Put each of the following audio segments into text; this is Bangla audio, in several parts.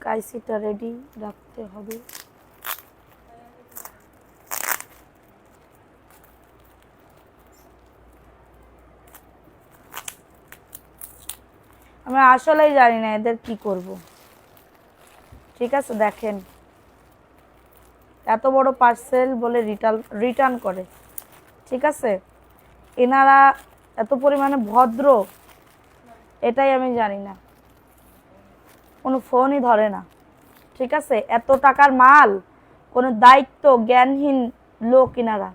কাইসিটা রেডি রাখতে হবে। আমি আসলেই জানি না এদের কি করব। ঠিক আছে, দেখেন এত বড় পার্সেল বলে রিটার্ন করে। ঠিক আছে, এনারা এত পরিমাণে ভদ্র এটাই আমি জানি না। কোনো ফোনই ধরে না। ঠিক আছে, এত টাকার মাল, কোনো দায়িত্ব জ্ঞানহীন লোক এনারা।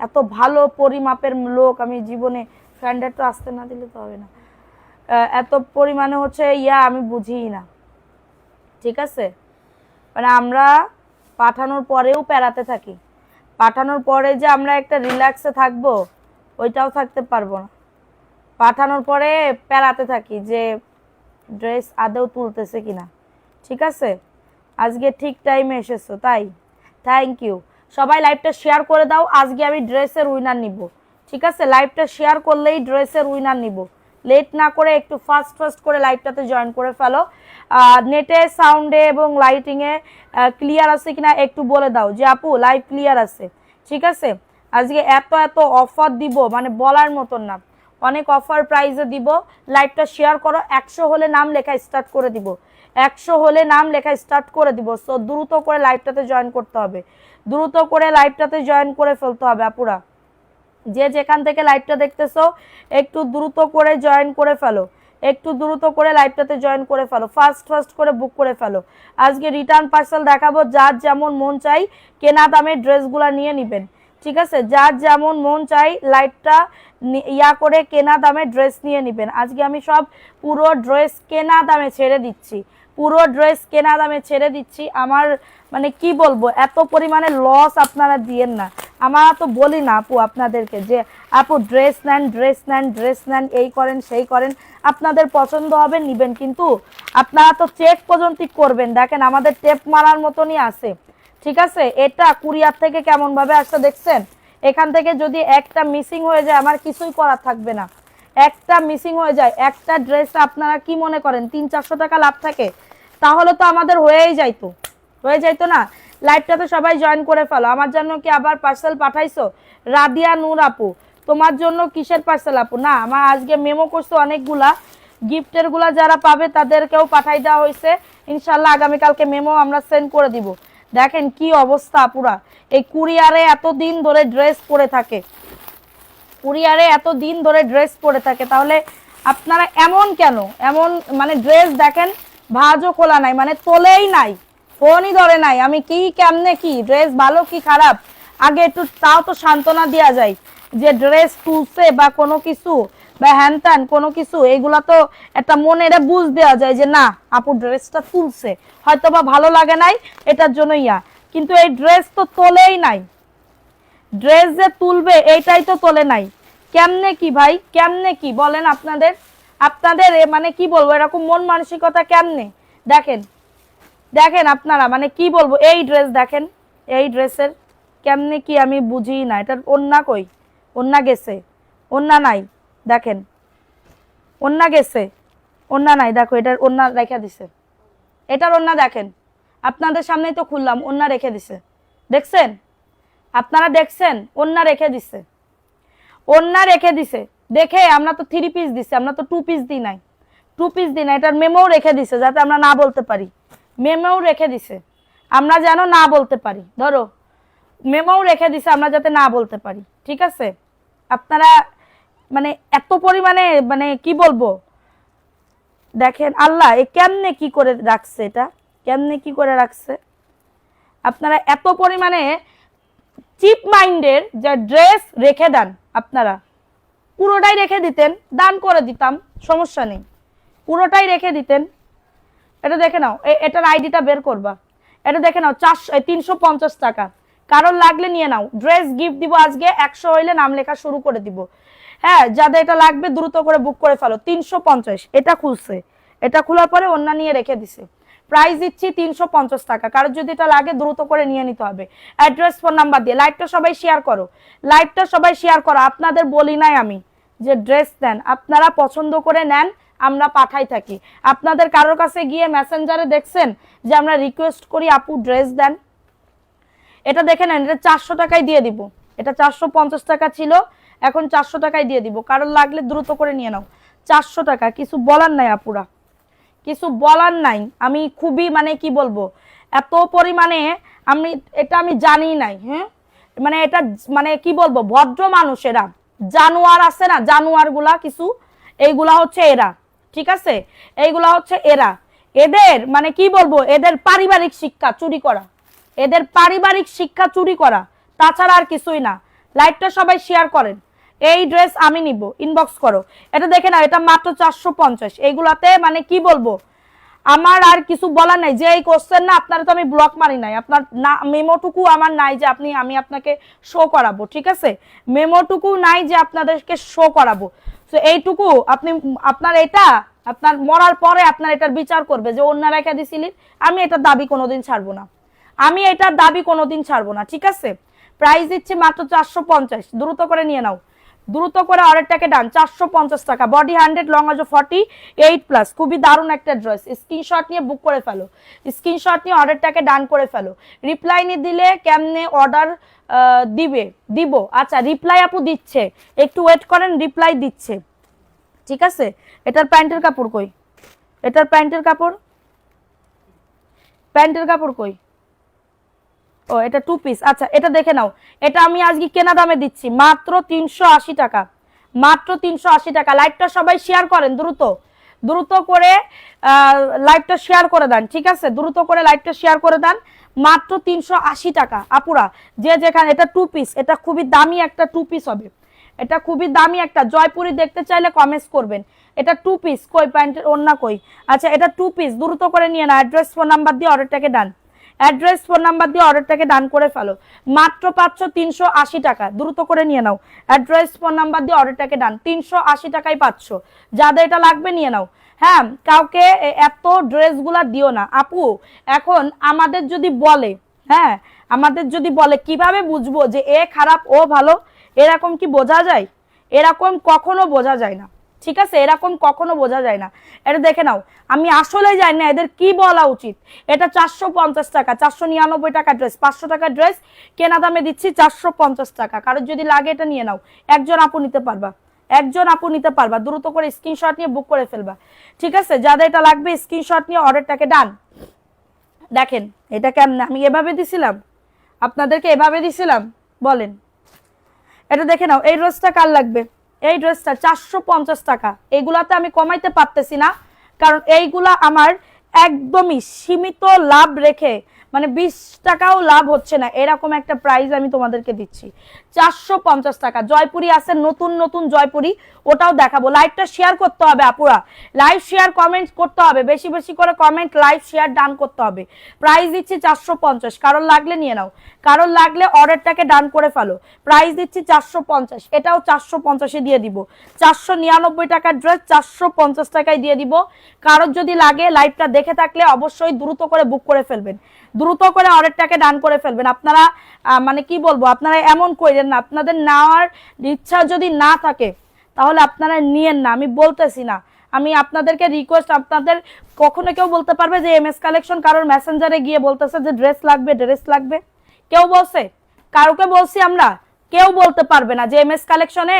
এত ভালো পরিমাপের লোক আমি জীবনে, ফ্রেন্ডের তো আসতে না দিলে তো হবে না, এত পরিমাণে হচ্ছে আমি বুঝিই না। ঠিক আছে, মানে আমরা পাঠানোর পরেও প্যারাতে থাকি, পাঠানোর পরে যে আমরা একটা রিল্যাক্সে থাকবো ওইটাও থাকতে পারবো না। পাঠানোর পরে প্যারাতে থাকি যে ড্রেস আদৌ তুলতেছে কিনা। ঠিক আছে, আজকে ঠিক টাইমে এসেছো, তাই থ্যাংক ইউ। সবাই লাইভটা শেয়ার করে দাও, আজকে আমি ড্রেসের উইনার নিব। ঠিক আছে, লাইভটা শেয়ার করলেই ড্রেসের উইনার নিব। লেট না করে একটু ফাস্ট করে লাইভটাতে জয়েন করে ফেলো। নেটে, সাউন্ডে এবং লাইটিংয়ে ক্লিয়ার আছে কিনা একটু বলে দাও যে আপু লাইভ ক্লিয়ার আছে। ঠিক আছে, আজকে এত অফার দিব মানে বলার মতন না, অনেক অফার প্রাইজে দিব। লাইভটা শেয়ার করো, 100 হলে নাম লেখা স্টার্ট করে দিব, 100 হলে নাম লেখা স্টার্ট করে দিব। সো দ্রুত করে লাইভটাতে জয়েন করতে হবে, দ্রুত করে লাইভটাতে জয়েন করে ফেলতে হবে আপুরা। যে যেখান থেকে লাইভটা দেখতেছো একটু দ্রুত করে জয়েন করে ফেলো, একটু দ্রুত করে লাইভটাতে জয়েন করে ফেলো, ফাস্ট করে বুক করে ফেলো। আজকে রিটার্ন পার্সেল দেখাবো, যার যেমন মন চাই কেনা দামের ড্রেসগুলা নিয়ে নেবেন। ঠিক আছে, যার যেমন মন চাই লাইভটা করে কেনা দামে ড্রেস নিয়ে নেবেন। আজকে আমি সব পুরো ড্রেস কেনা দামে ছেড়ে দিচ্ছি, পুরো ড্রেস কেনা দামে ছেড়ে দিচ্ছি। আমার মানে কি বলবো, এত পরিমাণে লস আপনারা দিয়েন না। আমরা তো বলি না আপু আপনাদেরকে যে আপু ড্রেস নেন, এই করেন সেই করেন, আপনাদের পছন্দ হবে নিবেন, কিন্তু আপনারা তো চেক পর্যন্ত করবেন। দেখেন আমাদের টেপ মারার মতনই আছে। ঠিক আছে, এটা কুরিয়ার থেকে কেমন ভাবে আসছে দেখছেন। এখান থেকে যদি একটা মিসিং হয়ে যায় আমার কিছুই করার থাকবে না। একটা মিসিং হয়ে যায়, একটা ড্রেস আপনারা কি মনে করেন 300-400 টাকা লাভ থাকে? তাহলে তো আমাদের হয়ে যাইতো না। লাইভটাতে সবাই জয়েন করে ফেলো। আমার জন্য কি আবার পার্সেল পাঠাইছো? রাদিয়া নূর আপু, তোমার জন্য কিসের পার্সেল আপু? না, আমার আজকে মেমো করছে অনেকগুলা, গিফটের গুলা যারা পাবে তাদেরকেও পাঠাই দেওয়া হয়েছে। ইনশাল্লাহ আগামীকালকে মেমো আমরা সেন্ড করে দিব। দেখেন কি অবস্থা পুরা, এই কুরিয়ারে এতদিন ধরে ড্রেস পরে থাকে, কুরিয়ারে এতদিন ধরে ড্রেস পরে থাকে, তাহলে আপনারা এমন কেন? এমন মানে ড্রেস দেখেন ভাঁজও খোলা নাই, মানে তোলেই নাই, ফোনই ধরে নাই। আমি কি কেমনে কি ড্রেস ভালো কি খারাপ আগে একটু তাও তো সান্ত্বনা দেওয়া যায় যে ড্রেস তুলছে বা কোনো কিছু বা হ্যান ত্যান কোনো কিছু, এইগুলা তো একটা মনে এটা বুঝ দেওয়া যায় যে না আপু ড্রেসটা তুলছে, হয়তো বা ভালো লাগে নাই এটার জন্য কিন্তু এই ড্রেস তো তোলেই নাই। ড্রেস যে তুলবে এইটাই তো তোলে নাই। কেমনে কি ভাই, কেমনে কি বলেন? আপনাদের মানে কি বলবো, এরকম মন মানসিকতা কেমনে? দেখেন আপনারা মানে কি বলবো, এই ড্রেস দেখেন, এই ড্রেসের কেমনে কি আমি বুঝি না। এটার ওন্না কই? ওন্না গেছে, ওন্না নাই। দেখেন ওন্না গেছে, ওন্না নাই। দেখো এটার ওন্না রেখে দিছে, এটার ওন্না দেখেন, আপনাদের সামনেই তো খুললাম, ওন্না রেখে দিছে। দেখছেন আপনারা, দেখছেন ওন্না রেখে দিছে, ওন্না রেখে দিছে। দেখে আমরা তো 3 পিস দিছি, আমরা তো 2 পিস দিই নাই, 2 পিস দিই না। এটার মেমোও রেখে দিছে যাতে আমরা না বলতে পারি, মেমোও রেখে দিছে আমরা যেন না বলতে পারি। ধরো মেমোও রেখে দিছে আমরা যাতে না বলতে পারি। ঠিক আছে, আপনারা মানে এত পরিমাণে মানে কি বলবো, দেখেন আল্লাহ এ কেমনে কি করে রাখছে, এটা কেমনে কি করে রাখছে। আপনারা এত পরিমাণে চিপ মাইন্ডের যে ড্রেস রেখে দেন, আপনারা পুরোটাই রেখে দিতেন, দান করে দিতাম, সমস্যা নেই, পুরোটাই রেখে দিতেন। এটা দেখে নাও, এটার আইডিটা বের করবা, এটা দেখে নাও 350 টাকা। কারণ লাগলে নিয়ে নাও, ড্রেস গিফট দিব আজকে, 100 হইলে নাম লেখা শুরু করে দিব। হ্যাঁ, যাদের এটা লাগবে দ্রুত করে বুক করে ফেলো। 350 এটা খুলছে, এটা খোলার পরে অন্য নিয়ে রেখে দিছে। প্রাইস দিচ্ছি 350 টাকা। কারণ যদি এটা লাগে দ্রুত করে নিয়ে নিতে হবে। অ্যাড্রেস, ফোন নাম্বার দিয়ে লাইভটা সবাই শেয়ার করো, লাইভটা সবাই শেয়ার করো। আপনাদের বলি নাই আমি যে ড্রেস নেন, আপনারা পছন্দ করে নেন, আমরা পাঠাই থাকি। আপনাদের কারোর কাছে গিয়ে মেসেঞ্জারে দেখছেন যে আমরা রিকোয়েস্ট করি আপু ড্রেস দেন? এটা দেখে নেন, এটা 400 টাকায় দিয়ে দিব। এটা 450 টাকা ছিল, এখন 400 টাকায় দিয়ে দিব। কারোর লাগলে দ্রুত করে নিয়ে নাও। 400 টাকা, কিছু বলার নাই আপুরা, কিছু বলার নাই। আমি খুবই মানে কি বলবো, এত পরিমাণে আমি জানি নাই। হ্যাঁ, মানে এটা মানে কি বলবো, ভদ্র মানুষেরা, জানোয়ার আছে না, জানোয়ার গুলা কিছু, এইগুলা হচ্ছে এরা, ঠিক আছে, এইগুলা হচ্ছে এরা। এদের মানে কি বলবো, এদের পারিবারিক শিক্ষা চুরি করা, এদের পারিবারিক শিক্ষা চুরি করা, তাছাড়া আর কিছুই না। লাইভটা সবাই শেয়ার করেন। এই ড্রেস আমি নিব, ইনবক্স করো। এটা দেখে না, এটা মাত্র 450। এইগুলাতে মানে কি বলবো, আমার আর কিছু বলার নাই। যে এই কোশ্চেন না, আপনারা তো আমি ব্লক মারি নাই, আপনার না মেমোটুকু আমার নাই যে আমি আপনাকে শো করাবো, ঠিক আছে, মেমোটুকু নাই যে আপনাদেরকে শো করাবো। তো এইটুকু আপনার এটা আপনার মরার পরে আপনার এটার বিচার করবে যে অন্য রেখা দিছিলেন। আমি এটার দাবি কোনোদিন ছাড়বো না, আমি এটার দাবি কোনোদিন ছাড়বো না, ঠিক আছে। প্রাইস দিচ্ছে মাত্র 450, দ্রুত করে নিয়ে নাও, দ্রুত করে অর্ডারটাকে ডান। 450 টাকা, বডি 100, লং আছে 48+। খুবই দারুণ একটা ড্রেস। স্ক্রিনশট নিয়ে বুক করে ফেলো, স্ক্রিনশট নিয়ে অর্ডারটাকে ডান করে ফেলো। রিপ্লাই নিয়ে দিলে কেমনে অর্ডার দিব? আচ্ছা, রিপ্লাই আপু দিচ্ছে, একটু ওয়েট করেন, রিপ্লাই দিচ্ছে, ঠিক আছে। এটার প্যান্টের কাপড় কই? এটার প্যান্টের কাপড় কই? ও, এটা 2 পিস। আচ্ছা, এটা দেখে নাও। এটা আমি আজকে কেনা দামে দিচ্ছি মাত্র 380 টাকা, মাত্র 380 টাকা। লাইভটা সবাই শেয়ার করেন, দ্রুত করে লাইভটা শেয়ার করে দেন, ঠিক আছে, দ্রুত করে লাইভটা শেয়ার করে দেন। মাত্র 380 টাকা আপুরা, যে যেখানে। এটা 2 পিস, এটা খুবই দামি একটা 2 পিস হবে, এটা খুবই দামি একটা। জয়পুরি দেখতে চাইলে কমেন্টস করবেন। এটা 2 পিস, কই প্যান্টের ওন্না কই? আচ্ছা, এটা 2 পিস, দ্রুত করে নিয়ে না। অ্যাড্রেস ফোন নাম্বার দিয়ে অর্ডারটাকে ডান, অ্যাড্রেস ফোন নাম্বার দিয়ে অর্ডারটাকে ডান করে ফেলো। মাত্র পাচ্ছ 380 টাকা, দ্রুত করে নিয়ে নাও। অ্যাড্রেস ফোন নাম্বার দিয়ে অর্ডারটাকে ডান, 380 টাকায় পাচ্ছ। যাদের এটা লাগবে নিয়ে নাও। হ্যাঁ, কাউকে এত ড্রেসগুলা দিও না আপু। এখন আমাদের যদি বলে, হ্যাঁ, আমাদের যদি বলে, কিভাবে বুঝবো যে এ খারাপ ও ভালো? এরকম কি বোঝা যায়? এরকম কখনো বোঝা যায় না, ঠিক আছে, এরকম কখনো বোঝা যায় না। এটা দেখে নাও, আমি আসলে জানি না এদের কি বলা উচিত। এটা 450 টাকা, 499 টাকা ড্রেস, 500 টাকা ড্রেস কেনা দামে দিচ্ছি 450 টাকা। কারোর যদি লাগে এটা নিয়ে নাও। একজন আপু নিতে পারবা, একজন আপু নিতে পারবা, দ্রুত করে স্ক্রিনশট নিয়ে বুক করে ফেলবা, ঠিক আছে। যাদের এটা লাগবে স্ক্রিনশট নিয়ে অর্ডারটাকে ডান। দেখেন এটা কেমন, আমি এভাবে দিছিলাম আপনাদেরকে, এভাবে দিছিলাম, বলেন। এটা দেখে নাও। এই ড্রেসটা কার লাগবে? এই ড্রেসটা 450 টাকা। এগুলাতে আমি কমাইতে পারতেছি না, কারণ এইগুলা আমার একদমই সীমিত লাভ রেখে, মানে 20 টাকাও লাভ হচ্ছে না, এরকম একটা প্রাইস আমি তোমাদেরকে দিচ্ছি। 450 টাকা। জয়পুরি আছে, নতুন নতুন জয়পুরি, ওটাও দেখাবো। লাইভটা শেয়ার করতে হবে আপুরা, লাইভ শেয়ার কমেন্ট করতে হবে, বেশি বেশি করে কমেন্ট, লাইভ শেয়ার ডান করতে হবে। প্রাইস দিচ্ছি 450, কারোর লাগলে নিয়ে নাও, কারোর লাগলে অর্ডারটাকে ডান করে ফেলো। প্রাইস দিচ্ছি 450, এটাও 450-এ দিয়ে দিব। 499 টাকার ড্রেস 450 টাকায় দিয়ে দিব। কারোর যদি লাগে লাইভটা দেখে থাকলে অবশ্যই দ্রুত করে বুক করে ফেলবেন, দ্রুত করে অর্ডারটাকে ডান করে ফেলবেন। আপনারা মানে কি বলবো, আপনারা এমন করেন না, আপনাদের নেওয়ার ইচ্ছা যদি না থাকে তাহলে আপনারা নিয়েন না, আমি বলতেছি না। আমি আপনাদেরকে রিকোয়েস্ট, আপনাদের কখনো কেউ বলতে পারবে যে এমএস কালেকশন কারোর মেসেঞ্জারে গিয়ে বলতেছে যে ড্রেস লাগবে, ড্রেস লাগবে? কেউ বলছে? কারোকে বলছি আমরা? কেউ বলতে পারবে না যে এমএস কালেকশনে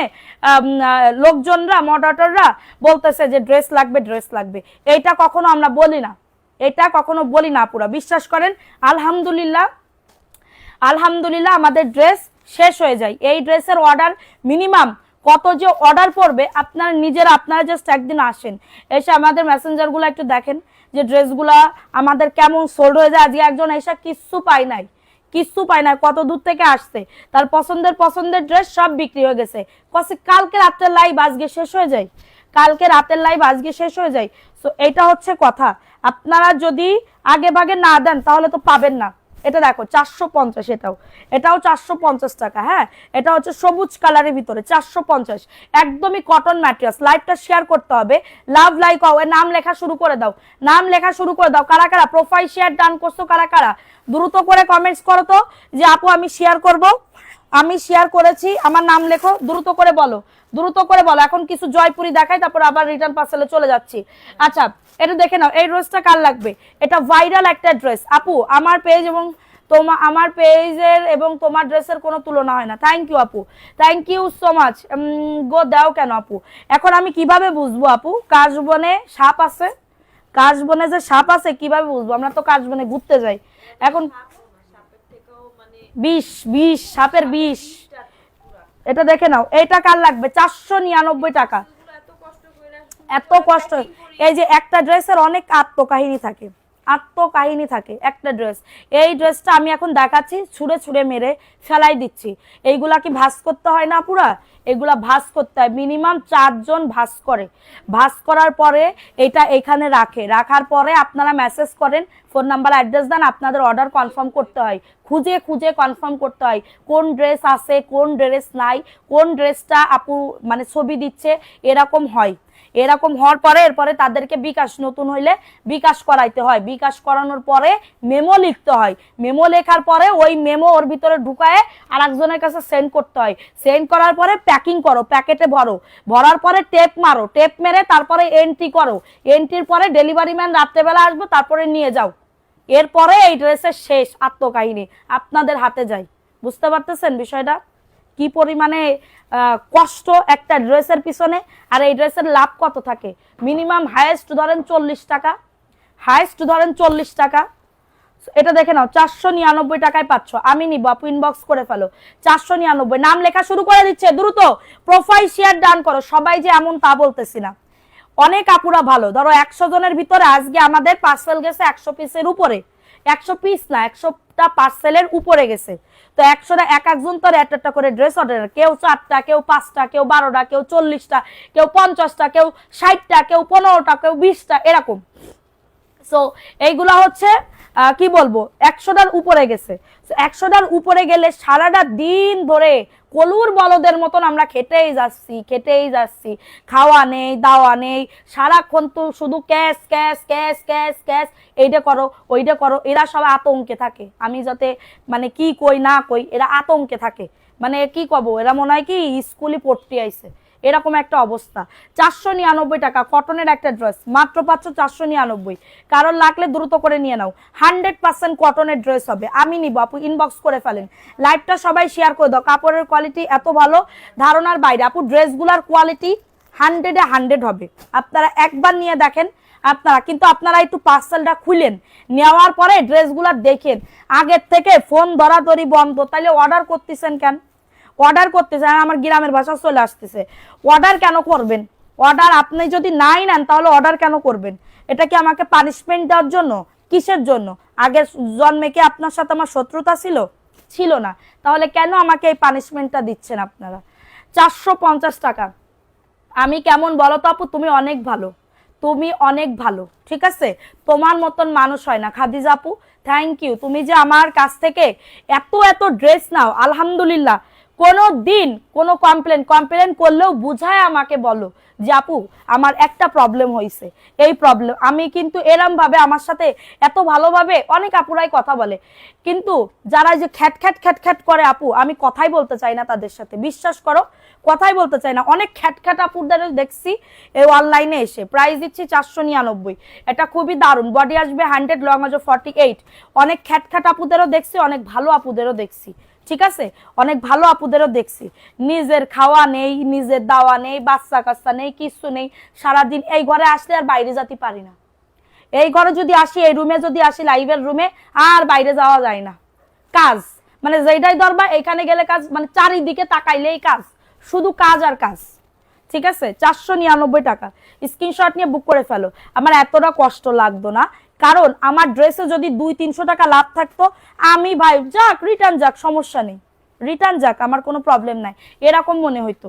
লোকজনরা, মডারেটররা বলতেছে যে ড্রেস লাগবে, ড্রেস লাগবে। এইটা কখনো আমরা বলি না, এটা কখনো বলি না পুরা, বিশ্বাস করেন। আলহামদুলিল্লাহ, আলহামদুলিল্লাহ আমাদের ড্রেস শেষ হয়ে যায়। এই ড্রেসের অর্ডার মিনিমাম কত যে অর্ডার পড়বে, আপনারা জাস্ট একদিন আসেন, এসে আমাদের মেসেঞ্জারগুলো একটু দেখেন যে ড্রেসগুলা আমাদের কেমন সোল্ড হয়ে যায়। আজকে একজন এসে কিচ্ছু পাই নাই, কিচ্ছু পায় না, কত দূর থেকে আসছে, তার পছন্দের ড্রেস সব বিক্রি হয়ে গেছে। কালকে রাতের লাইভ আজকে শেষ হয়ে যায়, কালকে রাতের লাইভ আজকে শেষ হয়ে যায়। সো এটা হচ্ছে কথা, আপনারা যদি আগে ভাগে না দেন তাহলে তো পাবেন না। এটা দেখো 450, এটাও 450 টাকা। হ্যাঁ, এটা হচ্ছে সবুজ কালারের ভিতরে 450, একদমই কটন ম্যাটেরিয়ালস। লাইভটা শেয়ার করতে হবে, লাভ লাইক নাম লেখা শুরু করে দাও, নাম লেখা শুরু করে দাও। কারা কারা প্রোফাইল শেয়ার ডান করছো, কারা কারা দ্রুত করে কমেন্টস করো তো যে আপু আমি শেয়ার করব। আমি শেয়ার করেছি, আমার নাম লেখো, দ্রুত করে বলো, দ্রুত করে বলো। এখন কিছু জয়পুরি দেখাই, তারপর আবার রিটার্ন পার্সেলে চলে যাচ্ছি। আচ্ছা, এটা দেখে নাও, এই ড্রেসটা কার লাগবে? এটা ভাইরাল একটা ড্রেস আপু, আমার পেজ এবং আমার পেজের এবং তোমার ড্রেসের কোনো তুলনা হয় না। থ্যাংক ইউ আপু, থ্যাংক ইউ সো মাচ। গো দাও কেন আপু? এখন আমি কিভাবে বুঝবো আপু কাশবনে সাপ আছে? কাশবনে যে সাপ আছে কিভাবে বুঝবো? আমরা তো কাশবনে ঘুরতে যাই। এখন বিষ সাপের বিষ। এটা দেখে নাও, এটা কার লাগবে? 499 টাকা। এত কষ্ট, এই যে একটা ড্রেসের অনেক আত্মকাহিনী থাকে, আত্মকাহিনী থাকে একটা ড্রেস। এই ড্রেসটা আমি এখন দেখাচ্ছি, ছুঁড়ে ছুঁড়ে মেরে ফেলাই দিচ্ছি। এইগুলা কি ভাঁজ করতে হয় না পুরা? এগুলা ভাঁজ করতে হয়, মিনিমাম 4 জন ভাঁজ করে। ভাঁজ করার পরে এটা এখানে রাখে, রাখার পরে আপনারা মেসেজ করেন, ফোন নাম্বার অ্যাড্রেস দেন, আপনাদের অর্ডার কনফার্ম করতে হয়, খুঁজে খুঁজে কনফার্ম করতে হয় কোন ড্রেস আছে কোন ড্রেস নাই, কোন ড্রেসটা আপু মানে ছবি দিচ্ছে, এরকম হয়। এরকম হওয়ার পরে এরপরে তাদেরকে বিকাশ, নতুন হইলে বিকাশ করাইতে হয়। বিকাশ করানোর পরে মেমো লিখতে হয়, মেমো লেখার পরে ওই মেমো ওর ভিতরে ঢুকায় আর একজনের কাছে সেন্ড করতে হয়। সেন্ড করার পরে প্যাকিং করো, প্যাকেটে ভরো, ভরার পরে টেপ মারো, টেপ মেরে তারপরে এন্ট্রি করো, এন্ট্রির পরে ডেলিভারি ম্যান রাত্রেবেলা আসবে, তারপরে নিয়ে যাও। এরপরে এই ড্রেসের শেষ আত্মকাহিনী আপনাদের হাতে যায়। বুঝতে পারতেছেন বিষয়টা কি পরিমাণে কষ্ট একটা ড্রেসের পিছনে? আর এই ড্রেসের লাভ কত থাকে? মিনিমাম হাইয়েস্ট ধরেন 40 টাকা, হাইয়েস্ট ধরেন 40 টাকা। এটা দেখে নাও, 499 টাকায় পাচ্ছ। আমি নিব আপু, ইনবক্স করে ফেলো। 499, নাম লেখা শুরু করে দিচ্ছে, দ্রুত প্রোফাইল শেয়ার ডান করো। সবাই যে এমন তা বলতেছি না, অনেক আপুরা ভালো। ধরো 100 জনের ভিতরে আজকে আমাদের পার্সেল গেছে 100 পিসের উপরে, 100 পিস না 100টা পার্সেলের উপরে গেছে। তো 100টা এক একজন তো একটা করে ড্রেস অর্ডার, কেউ 4টা, কেউ 5টা, কেউ 12টা, কেউ 40টা, কেউ 50টা, কেউ 60টা, কেউ 15টা, কেউ 20টা, এরকম। সো এইগুলা হচ্ছে কি বলবো, 100টার উপরে গেছে। 100টার উপরে গেলে সারাটা দিন ধরে কলুর বলদের মতন আমরা খেটেই যাচ্ছি, খাওয়া নেই দাওয়া নেই, সারাক্ষণ তো শুধু cash cash cash cash cash, এইটা করো ওইটা করো। এরা সবাই আতঙ্কে থাকে, আমি যাতে মানে কি কই না কই, এরা আতঙ্কে থাকে। মানে কি কব, এরা মনে হয় কি স্কুলে পড়তে আইছে, এরকম একটা অবস্থা। 499 টাকা কটনের একটা ড্রেস, মাত্র পাচ্ছ 499। কারণ লাগলে দ্রুত করে নিয়ে নাও, 100% কটনের ড্রেস হবে। আমি নিব আপু, ইনবক্স করে ফেলেন, লাইভটা সবাই শেয়ার করে দাও। কাপড়ের কোয়ালিটি এত ভালো, ধারণার বাইরে আপু। ড্রেসগুলার কোয়ালিটি 100-এ 100 হবে, আপনারা একবার নিয়ে দেখেন। আপনারা কিন্তু আপনারা একটু পার্সেলটা খুলেন, নেওয়ার পরে ড্রেসগুলা দেখেন। আগের থেকে ফোন ধরাধরি বন্ধ, তাইলে অর্ডার করতেছেন কেন? অর্ডার করতেছেন, আমার গ্রামের ভাষা চলে আসতেছে, অর্ডার কেন করবেন? অর্ডার আপনি যদি নাই নেন তাহলে অর্ডার কেন করবেন? এটা কি আমাকে পানিশমেন্ট দেওয়ার জন্য? কিসের জন্য? আগের জন্মে কি আপনার সাথে আমার শত্রুতা ছিল? ছিল না। তাহলে কেন আমাকে এই পানিশমেন্টটা দিচ্ছেন আপনারা? 450 টাকা। আমি কেমন বলো তো আপু? তুমি অনেক ভালো, তুমি অনেক ভালো, ঠিক আছে? তোমার মতন মানুষ হয় না খাদিজা আপু, থ্যাংক ইউ। তুমি যে আমার কাছ থেকে এত এত ড্রেস নাও, আলহামদুলিল্লাহ। কোনো দিন কোনো কমপ্লেন করলেও বুঝায় আমাকে বলো যে আপু আমার একটা প্রবলেম হয়েছে, এই প্রবলেম। আমি কিন্তু এরম ভাবে আমার সাথে এত ভালোভাবে অনেক আপুরাই কথা বলে, কিন্তু যারা যে খ্যাট খ্যাট খ্যাট খ্যাট করে আপু, আমি কথাই বলতে চাই না তাদের সাথে, বিশ্বাস করো কথাই বলতে চাই না। অনেক খ্যাট খ্যাট আপুদের দেখছি এই অনলাইনে এসে, প্রাইস দিচ্ছি 499। এটা খুবই দারুণ, বডি আসবে 100, লং আসবে 48। অনেক খ্যাট খ্যাট আপুদেরও দেখছি, অনেক ভালো আপুদেরও দেখছি, ঠিক আছে? অনেক ভালো আপুদেরও দেখছি, নিজের খাওয়া নেই, নিজের দাওয়া নেই, বাচ্চা কাচ্চা নেই, কিছু নেই, সারাদিন এই ঘরে আসলে আর বাইরে যেতে পারি না। এই ঘরে যদি আসি, এই রুমে যদি আসি, লাইভের রুমে, আর বাইরে যাওয়া যায় না। কাজ মানে যেটাই ধরবা এখানে গেলে কাজ, মানে চারিদিকে তাকাইলেই কাজ, শুধু কাজ আর কাজ, ঠিক আছে? 499 টাকা, স্ক্রিনশট নিয়ে বুক করে ফেলো। আমার এতটা কষ্ট লাগতো না, কারণ আমার ড্রেসে যদি 200-300 টাকা লাভ থাকতো, আমি ভাই যাক রিটার্ন যাক, সমস্যা নেই, রিটার্ন যাক, আমার কোনো প্রবলেম নাই, এরকম মনে হইতো।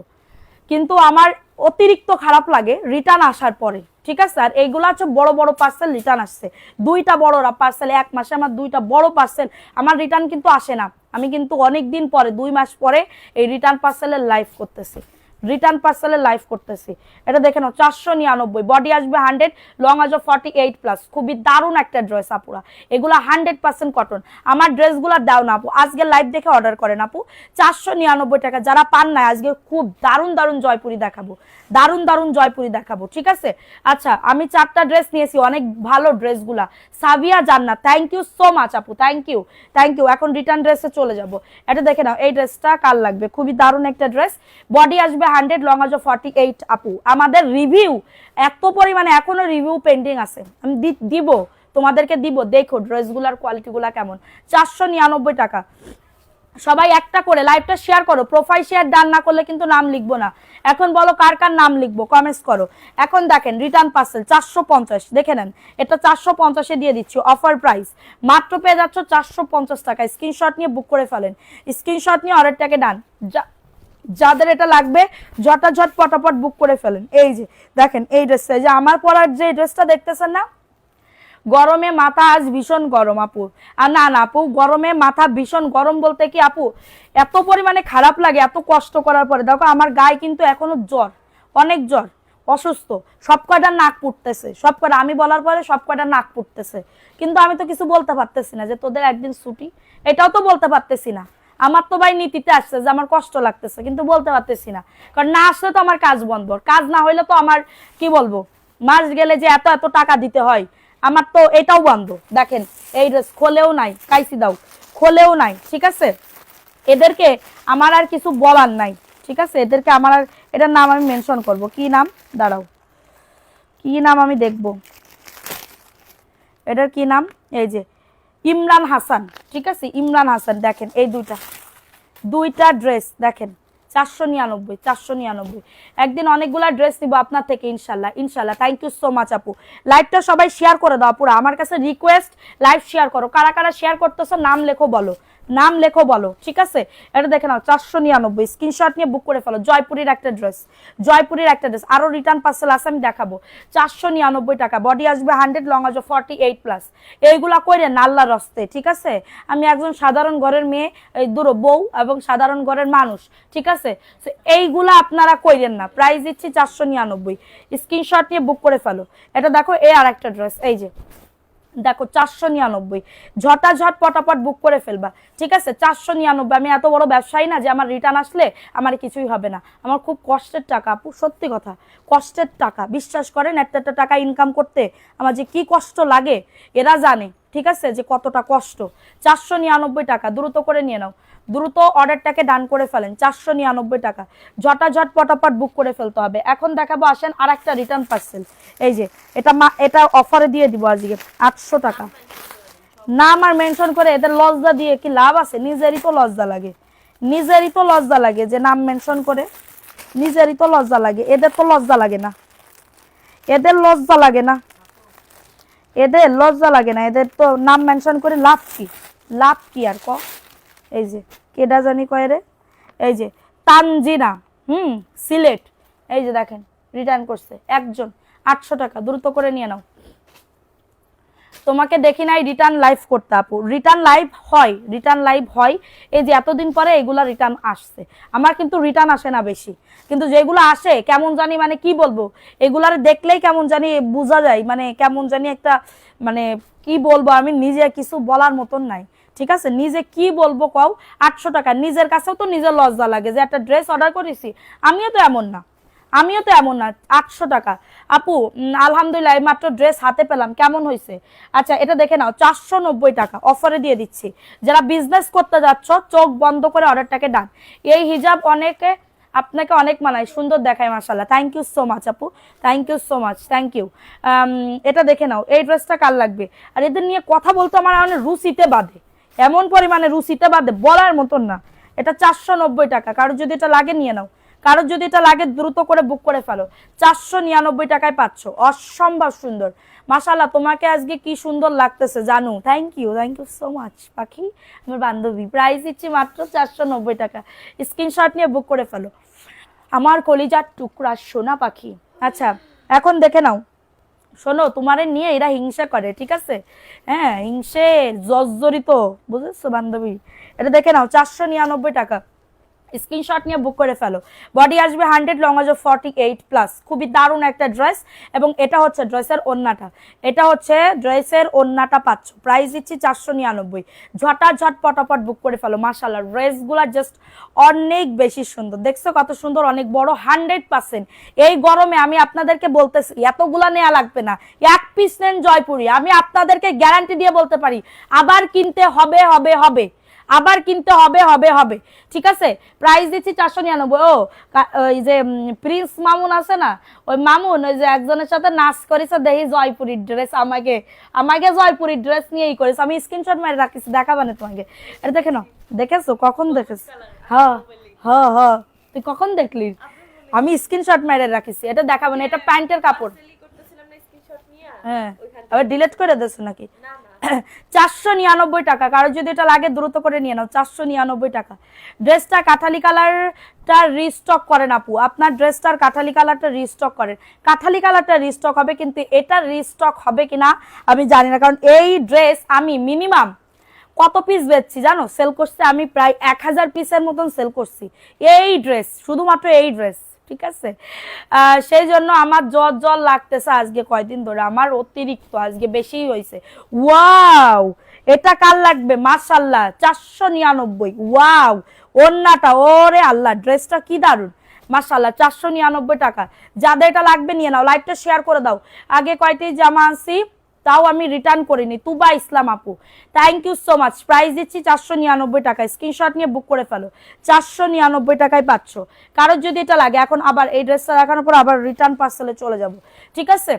কিন্তু আমার অতিরিক্ত খারাপ লাগে রিটার্ন আসার পরে, ঠিক আছে? আর এইগুলো হচ্ছে বড় বড় পার্সেল রিটার্ন আসছে, 2টা বড় পার্সেল, 1 মাসে আমার 2টা বড় পার্সেল, আমার রিটার্ন কিন্তু আসে না। আমি কিন্তু অনেক দিন পরে, 2 মাস পরে এই রিটার্ন পার্সেলের লাইভ করতেছি, রিটার্ন পার্সেলে লাইভ করতেছি। এটা দেখে নাও 499, বডি আসবে 100, লং আসবে 48+। খুবই দারুণ একটা ড্রেস আপুরা, এগুলো 100% কটন। আমার ড্রেসগুলো দাও না আপু, আজকে লাইভ দেখে অর্ডার করেন আপু। 499 টাকা, যারা পান না আজকে খুব দারুণ দারুণ জয়পুরি দেখাবো, দারুণ দারুণ জয়পুরি দেখাবো, ঠিক আছে। আচ্ছা আমি 4টা ড্রেস নিয়েছি, অনেক ভালো ড্রেসগুলা। সাবিয়া জান্নাত, থ্যাংক ইউ সো মাচ আপু, থ্যাংক ইউ থ্যাংক ইউ। এখন রিটার্ন ড্রেসে চলে যাব। এটা দেখে নাও, এই ড্রেসটা কার লাগবে, খুবই দারুণ একটা ড্রেস। বডি আসবে 100, লং আসবে 48 আপু। আমাদের রিভিউ এত পরিমাণে এখনো রিভিউ পেন্ডিং আছে, আমি দিব তোমাদেরকে দিব। দেখো ড্রেসগুলার কোয়ালিটিগুলা কেমন। 499 টাকা। সবাই একটা করে লাইভটা শেয়ার করো, প্রোফাইল শেয়ার ডান না করলে কিন্তু নাম লিখবো না। এখন বলো কার কার নাম লিখবো, কমেন্টস করো। এখন দেখেন রিটার্ন পার্সেল 450, দেখে নেন এটা 450-এ দিয়ে দিচ্ছি, অফার প্রাইস। মাত্র পেয়ে যাচ্ছ 450 টাকা। স্ক্রিনশট নিয়ে বুক করে ফেলেন, স্ক্রিনশট নিয়ে অর্ডারটাকে ডান। যাদের এটা লাগবে ঝটাঝট পটাপট বুক করে ফেলেন। এই যে দেখেন এই ড্রেসটা, যে আমার পরার যে ড্রেসটা দেখতেছেন না, গরমে মাথা আজ ভীষণ গরম আপু। আর না না আপু, গরমে মাথা ভীষণ গরম বলতে কি আপু, এত পরিমাণে খারাপ লাগে এত কষ্ট করার পরে। দেখো আমার গায়ে কিন্তু এখনো জ্বর, অনেক জ্বর, অসুস্থ, সব কয়টা নাক পুড়তেছে, সব কয়টা আমি বলার পরে সব কয়টা নাক পুড়তেছে। কিন্তু আমি তো কিছু বলতে পারতেছি না যে তোদের একদিন ছুটি, এটাও তো বলতে পারতেছি না। আমার তো ভাই নীতিতে আসছে যে আমার কষ্ট লাগতেছে, কিন্তু বলতে পারতেছি না, কারণ না আসলে তো আমার কাজ বন্ধ। কাজ না হইলে তো আমার কি বলবো, মাস গেলে যে এত এত টাকা দিতে হয়, আমার তো এটাও বন্ধ। দেখেন এই ড্রেস খোলেও নাই, কাইসি দাও, খোলেও নাই, ঠিক আছে। এদেরকে আমার আর কিছু বলার নাই, ঠিক আছে। এদেরকে আমার আর, এটার নাম আমি মেনশন করব, কি নাম দাঁড়াও, কি নাম আমি দেখব, এটার কি নাম, এই যে ইমরান হাসান, ঠিক আছে, ইমরান হাসান। দেখেন এই দুইটা ড্রেস দেখেন 499, 499। একদিন অনেকগুলা ড্রেস নিব আপনার থেকে ইনশাল্লাহ, ইনশাল্লাহ। থ্যাংক ইউ সো মাচ আপু। লাইভটা সবাই শেয়ার করে দাও পুরো, আমার কাছে রিকোয়েস্ট লাইভ শেয়ার করো। কারা কারা শেয়ার করতেছো নাম লেখো বলো, নাম লেখো বলো, ঠিক আছে। এটা দেখে নাও 499, স্ক্রিনশট নিয়ে বুক করে ফেলো। জয়পুরের একটা ড্রেস, জয়পুরের একটা ড্রেস, আরো রিটার্ন পার্সেল আছে আমি দেখাবো। 499 টাকা, বডি আসবে 100, লং আসবে 48+। এইগুলা কইরেন আল্লাহর রাস্তে, ঠিক আছে। আমি একজন সাধারণ ঘরের মেয়ে, এই দুটো বউ এবং সাধারণ ঘরের মানুষ, ঠিক আছে। এইগুলা আপনারা কইরেন না। প্রাইস দিচ্ছি 499, স্ক্রিনশট নিয়ে বুক করে ফেলো। এটা দেখো এই আর একটা ড্রেস, এই যে দেখো 499, ঝটাঝট পটাপট বুক করে ফেলবা, ঠিক আছে। 499। আমি এত বড় ব্যবসায়ী না যে আমার রিটার্ন আসলে আমার কিছুই হবে না। আমার খুব কষ্টের টাকা আপু, সত্যি কথা, কষ্টের টাকা। বিশ্বাস করেন একটা টাকা ইনকাম করতে আমার যে কি কষ্ট লাগে এরা জানে, ঠিক আছে, যে কতটা কষ্ট। 499 টাকা, দ্রুত করে নিয়ে নাও, দ্রুত অর্ডারটাকে ডান করে ফেলেন। 499 টাকা, ঝটাঝট পটাপট বুক করে ফেলতে হবে। এখন দেখাবো, আসেন আর একটা রিটার্ন পার্সেল। এই যে এটা অফারে দিয়ে দিব আজকে 800 টাকা। নাম আর মেনশন করে এদের লজ্জা দিয়ে কি লাভ আছে? নিজেরই তো লজ্জা লাগে, নিজেরই তো লজ্জা লাগে যে নাম মেনশন করে, নিজেরই তো লজ্জা লাগে। এদের তো লজ্জা লাগে না, এদের লজ্জা লাগে না, এদের লজ্জা লাগে না। এদের তো নাম মেনশন করে লাভ কি, লাভ কি আর ক। এই যে কেডা জানি কয় রে, এই যে তানজিনা, সিলেট। এই যে দেখেন রিটার্ন করছে একজন, 800 টাকা, দ্রুত করে নিয়ে নাও। তোমাকে দেখি নাই রিটার্ন লাইভ করতে আপু, রিটার্ন লাইভ হয়, রিটার্ন লাইভ হয়। এই যে এতদিন পরে এগুলা রিটার্ন আসছে। আমার কিন্তু রিটার্ন আসে না বেশি, কিন্তু যেগুলো আসে কেমন জানি, মানে কি বলবো, এগুলার দেখলেই কেমন জানি বোঝা যায়, মানে কেমন জানি একটা, মানে কি বলবো, আমি নিজে কিছু বলার মতন নাই, ঠিক আছে। নিজে কি বলবো কও। 800 টাকা, নিজের কাছেও তো নিজের লজ্জা লাগে যে একটা ড্রেস অর্ডার করেছি। আমিও তো এমন না, আমিও তো এমন না। 800 টাকা আপু, আলহামদুলিল্লাহ মাত্র ড্রেস হাতে পেলাম, কেমন হয়েছে। আচ্ছা এটা দেখে নাও, 490 টাকা অফারে দিয়ে দিচ্ছি। যারা বিজনেস করতে যাচ্ছ চোখ বন্ধ করে অর্ডারটাকে ডান। এই হিজাব অনেকে আপনাকে অনেক মানায়, সুন্দর দেখায় মাশাআল্লাহ। থ্যাংক ইউ সো মাচ আপু, thank you so much, thank you. এটা দেখে নাও, এই ড্রেসটা কার লাগবে। আর এদের নিয়ে কথা বলতে আমার অনেক রুচিতে বাঁধে, এমন পরিমাণে রুচিতে বাঁধে বলার মতন না। এটা 490 টাকা, কারো যদি এটা লাগে নিয়ে নাও, কারোর যদি এটা লাগে দ্রুত করে বুক করে ফেলো। 499 টাকায় পাচ্ছ, অসম্ভব সুন্দর। মাশাআল্লাহ তোমাকে আজকে কি সুন্দর লাগতেছে জানু। থ্যাংক ইউ সো মাচ পাখি, আমার বান্ধবী। প্রাইস দিচ্ছি মাত্র 490 টাকা, স্ক্রিনশট নিয়ে বুক করে ফেলো আমার কলিজার টুকরা সোনা পাখি। আচ্ছা এখন দেখে নাও, শোনো তোমারে নিয়ে এরা হিংসা করে, ঠিক আছে। হ্যাঁ হিংসে জর্জরিত, বুঝেছো বান্ধবী। এটা দেখে নাও 499 টাকা, স্ক্রিনশট নিয়ে বুক করে ফেলো। বডি আসবে 100, লং আসবে 48+। খুবই দারুণ একটা ড্রেস, এবং এটা হচ্ছে ড্রেসের ওড়নাটা, এটা হচ্ছে ড্রেসের ওড়নাটা পাচ্ছ। প্রাইস দিচ্ছি 499। ঝটাঝট পটাপট বুক করে ফেলো। মাশাআল্লাহ ড্রেসগুলো জাস্ট অনেক বেশি সুন্দর, দেখছো কত সুন্দর, অনেক বড়, 100%। এই গরমে আমি আপনাদেরকে বলতেছি এতগুলা নেওয়া লাগবে না, এক পিস নেন জয়পুরি, আমি আপনাদেরকে গ্যারান্টি দিয়ে বলতে পারি আবার কিনতে হবে হবে হবে, আবার কিনতে হবে হবে হবে। ঠিক আছে, প্রাইস দিচ্ছি 499। ওই যে প্রিন্স মামুন আছে না, ওই মামুন ওই যে একজনের সাথে নাচ করেছে, দেখি জয়পুরীর ড্রেস, আমাকে আমাকে জয়পুরীর ড্রেস নিয়েই করেছে। আমি স্ক্রিনশট মেরে রাখিছি, দেখাবো না তোমাকে। এটা দেখে নাও, দেখেছো কখন দেখেছো? হ্যাঁ হ্যাঁ হ্যাঁ, তুই কখন দেখলি? আমি স্ক্রিনশট মেরে রাখিছি, এটা দেখাবো না, এটা প্যান্টের কাপড়। হ্যাঁ, আবার ডিলিট করে দিয়েছো নাকি? 499 টাকা। কারো যদি এটা লাগে দ্রুত করে নিয়ে নাও, 499 টাকা। ড্রেসটা কাঠালি কালারটা রিস্টক করেন আপু, আপনার ড্রেসটার কাঠালি কালারটা রিস্টক করেন। কাঠালি কালারটা রিস্টক হবে, কিন্তু এটা রিস্টক হবে কিনা আমি জানি না, কারণ এই ড্রেস আমি মিনিমাম কত পিস বেচছি জানো? সেল করছি আমি প্রায় 1000 পিসের মতন সেল করছি এই ড্রেস, শুধুমাত্র এই ড্রেস। ঠিক আছে, সেই জন্য আমার জ্বর জ্বর লাগতেছে আজকে কয়দিন ধরে, আমার অতিরিক্ত আজকে বেশি হয়েছে। ওয়াও, এটা কার লাগবে? মাশাআল্লাহ 499। ওয়াও, ওন্নাটা, ওরে আল্লাহ, ড্রেসটা কি দারুন, মাশাআল্লাহ 499 টাকা। যাদের এটা লাগবে নিয়ে নাও, লাইভটা শেয়ার করে দাও। আগে কয়টি জামা আনছি তাও আমি রিটার্ন করিনি। তুবা ইসলাম আপু, thank you so much. Price দিচ্ছি 499 টাকা। স্ক্রিনশট নিয়ে বুক করে ফেলো, 499 টাকায় পাচ্ছ। কারোর যদি এটা লাগে, এখন আবার এই ড্রেসটা দেখানোর পর আবার রিটার্ন পার্সেলে চলে যাব। ঠিক আছে,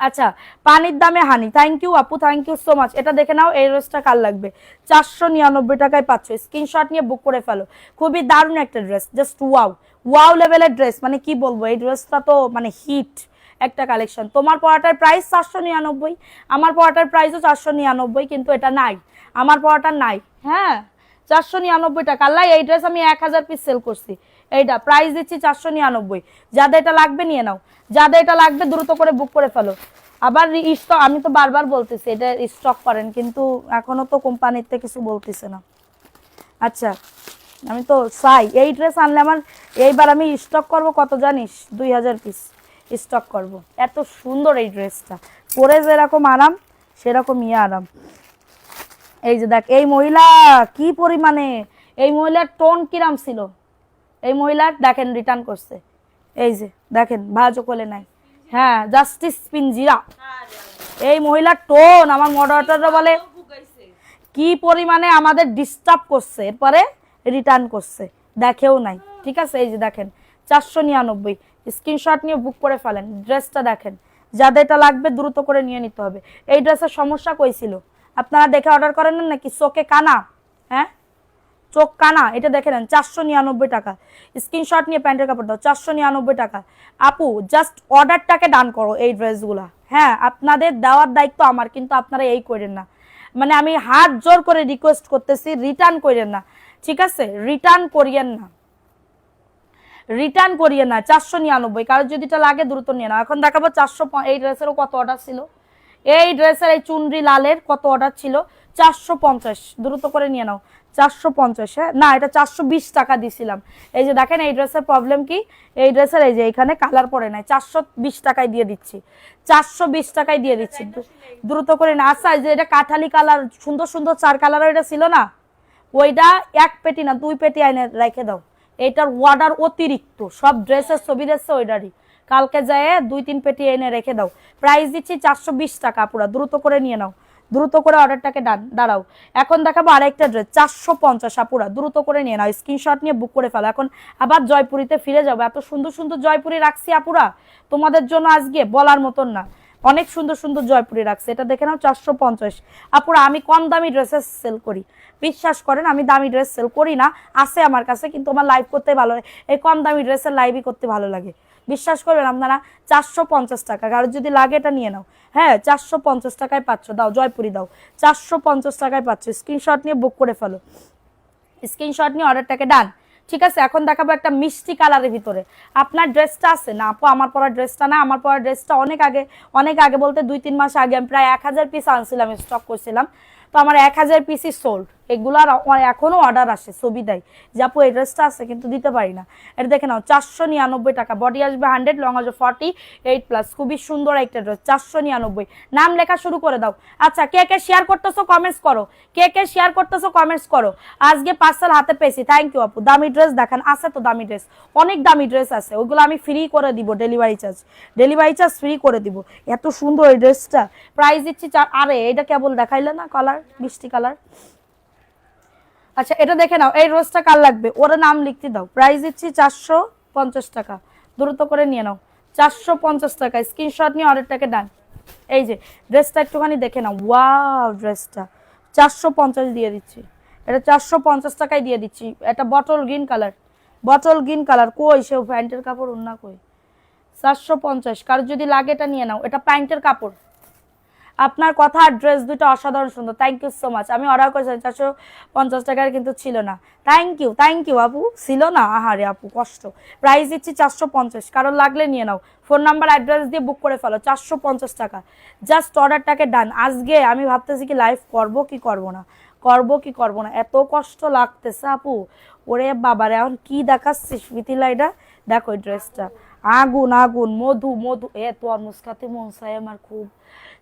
আচ্ছা, পানির দামে হানি, থ্যাংক ইউ আপু, থ্যাংক ইউ সো মাচ। এটা দেখে নাও, এই ড্রেসটা কার লাগবে? 499 টাকায় পাচ্ছ। স্ক্রিনশট নিয়ে বুক করে ফেলো। খুবই দারুণ একটা ড্রেস, জাস্ট ওয়াও, ওয়াও লেভেলের ড্রেস, মানে কি বলবো, এই ড্রেসটা তো মানে হিট একটা কালেকশন। তোমার পড়াটার প্রাইস 499, আমার পড়াটার প্রাইসও 499, কিন্তু এটা নাই, আমার পড়াটার নাই। হ্যাঁ, 499 টাকা। আল্লাহ, এই ড্রেস আমি 1000 পিস সেল করছি। এইটা প্রাইস দিচ্ছি 499। যাদের এটা লাগবে নিয়ে নাও, যাদের এটা লাগবে দ্রুত করে বুক করে ফেলো। আবার স্টক, আমি তো বারবার বলতেছি এটা স্টক করেন, কিন্তু এখনো তো কোম্পানিতে কিছু বলতেছে না। আচ্ছা, আমি তো চাই এই ড্রেস আনলে আমার এইবার আমি স্টক করব কত জানিস? 2000 পিস স্টক করব। এত সুন্দর এই ড্রেসটা, পরে যেরকম আরাম সেরকম আরাম। এই যে দেখ, এই মহিলা কি পরিমাণে, এই মহিলার টোন কিরাম ছিল, এই মহিলার দেখেন রিটার্ন করছে, এই যে দেখেন ভাজও কোলে নাই। হ্যাঁ, জাস্টিস পিনজিরা, এই মহিলার টোন, আমার মডারেটররা বলে কি পরিমাণে আমাদের ডিস্টার্ব করছে, এরপরে রিটার্ন করছে, দেখেও নাই। ঠিক আছে, এই যে দেখেন 499। স্ক্রিনশট নিয়ে বুক করে ফেলেন। ড্রেসটা দেখেন, যাদের এটা লাগবে দ্রুত করে নিয়ে নিতে হবে। এই ড্রেসের সমস্যা কই ছিল? আপনারা দেখে অর্ডার করেন না নাকি? চোখে কানা, হ্যাঁ চোখ কানা, এটা দেখে নেন, 499 টাকা। স্ক্রিনশট নিয়ে প্যান্টের কাপড় দাও, 499 টাকা। আপু জাস্ট অর্ডারটাকে ডান করো এই ড্রেসগুলা। হ্যাঁ, আপনাদের দেওয়ার দায়িত্ব আমার, কিন্তু আপনারা এই করেন না, মানে আমি হাত জোর করে রিকোয়েস্ট করতেছি, রিটার্ন করেন না। ঠিক আছে, রিটার্ন করিয়েন না, রিটার্ন করিয়ে না। 499, কারোর যদি এটা লাগে দ্রুত নিয়ে নাও। এখন দেখাবো 400। এই ড্রেসেরও কত অর্ডার ছিল, এই ড্রেসের এই চুনরি লালের কত অর্ডার ছিল? 450, দ্রুত করে নিয়ে নাও। 450, হ্যাঁ না, এটা 420 টাকা দিছিলাম। এই যে দেখেন, এই ড্রেসের প্রবলেম কি, এই ড্রেসের এই যে এখানে কালার পড়ে নাই, 420 টাকায় দিয়ে দিচ্ছি, 420 টাকায় দিয়ে দিচ্ছি, দ্রুত করে না। আচ্ছা, যে এটা কাঠালি কালার, সুন্দর সুন্দর 4 কালার এটা ছিল না, ওইটা 1 পেটি না 2 পেটি আইনে রেখে দাও। এটার অর্ডার অতিরিক্ত, সব ড্রেসের ছবি দিচ্ছে ওইটারই, কালকে যায় 2-3 পেটি এনে রেখে দাও। প্রাইস দিচ্ছি 420 টাকা, পুরা দ্রুত করে নিয়ে নাও, দ্রুত করে অর্ডারটাকে দাঁড়াও। এখন দেখাবো আরেকটা ড্রেস 450, আপুরা দ্রুত করে নিয়ে নাও, স্ক্রিনশট নিয়ে বুক করে ফেলো। এখন আবার জয়পুরিতে ফিরে যাবো, এত সুন্দর সুন্দর জয়পুরি রাখছি আপুরা তোমাদের জন্য আজকে বলার মতন না, অনেক সুন্দর সুন্দর জয়পুরি রাখছে। এটা দেখে নাও, 450। আপুরা আমি কম দামি ড্রেসেস সেল করি, বিশ্বাস করেন, আমি দামি ড্রেস সেল করি না, আছে আমার কাছে, কিন্তু আমার লাইভ করতে ভালো লাগে, এই কম দামি ড্রেসের লাইভই করতে ভালো লাগে। বিশ্বাস করবেন আপনারা, 450 টাকা, কারোর যদি লাগে এটা নিয়ে নাও। হ্যাঁ, 450 টাকায় পাচ্ছ, দাও জয়পুরি দাও, 450 টাকায় পাচ্ছ। স্ক্রিনশট নিয়ে বুক করে ফেলো, স্ক্রিনশট নিয়ে অর্ডারটাকে ডান। ঠিক আছে, এখন দেখাবো একটা মিষ্টি কালারের ভিতরে। আপনার ড্রেসটা আছে না আপু? আমার পরা ড্রেসটা না, আমার পরা ড্রেসটা অনেক আগে, অনেক আগে বলতে 2-3 মাস আগে আমি প্রায় 1000 পিস আনছিলাম, স্টক করছিলাম। তো আমার 1000 পিসই সোল্ড। এগুলার এখনো অর্ডার আসে, ছবি দেয় যে আপু এই ড্রেসটা আছে কিন্তু দিতে পারি না। এটা দেখে নাও 499 টাকা, বডি আসবে 100, লং আসবে 48+, খুবই সুন্দর একটা ড্রেস, 499। নাম লেখা শুরু করে দাও। আচ্ছা, কে কে শেয়ার করতেছো কমেন্টস করো, কে কে শেয়ার করতেছো কমেন্টস করো। আজকে পার্সেল হাতে পেয়েছি, থ্যাংক ইউ আপু। দামি ড্রেস দেখান, আছে তো দামি ড্রেস, অনেক দামি ড্রেস আছে, ওইগুলো আমি ফ্রি করে দিব, ডেলিভারি চার্জ ফ্রি করে দিব। এত সুন্দর এই ড্রেসটা, প্রাইস দিচ্ছি আরে এটা কেবল দেখাইলে না, কালার মিষ্টি কালার। আচ্ছা, এটা দেখে নাও, এই রোজটা কার লাগবে ওরা নাম লিখতে দাও। প্রাইস দিচ্ছি 450 টাকা, দ্রুত করে নিয়ে নাও। 450 টাকা, স্ক্রিনশট নিয়ে অর্ডারটাকে ডান। এই যে ড্রেসটা একটুখানি দেখে নাও, ওয়াও ড্রেসটা 450 দিয়ে দিচ্ছি, এটা 450 টাকায় দিয়ে দিচ্ছি। এটা বটল গ্রিন কালার, কই সেও প্যান্টের কাপড় ওন্না কই। 450, কার যদি লাগে এটা নিয়ে নাও, এটা প্যান্টের কাপড়। আপনার কথা আর ড্রেস দুটো অসাধারণ সুন্দর, থ্যাংক ইউ সো মাচ। আমি অর্ডার করেছিলাম 450 টাকার, কিন্তু ছিল না। থ্যাংক ইউ আপু, ছিল না, আহারে আপু কষ্ট। প্রাইস দিচ্ছি 450, কারণ লাগলে নিয়ে নাও, ফোন নাম্বার অ্যাড্রেস দিয়ে বুক করে ফেলো। 450 টাকা, জাস্ট অর্ডারটাকে ডান। আজকে আমি ভাবতেছি কি লাইভ করবো কি করবো না, এত কষ্ট লাগতেছে আপু। ওরে বাবারে, এখন কি দেখাচ্ছিস মিথিলা, এটা দেখো এই ড্রেসটা, আগুন মধু এ তো মুস্কাতে মন চাই আমার খুব।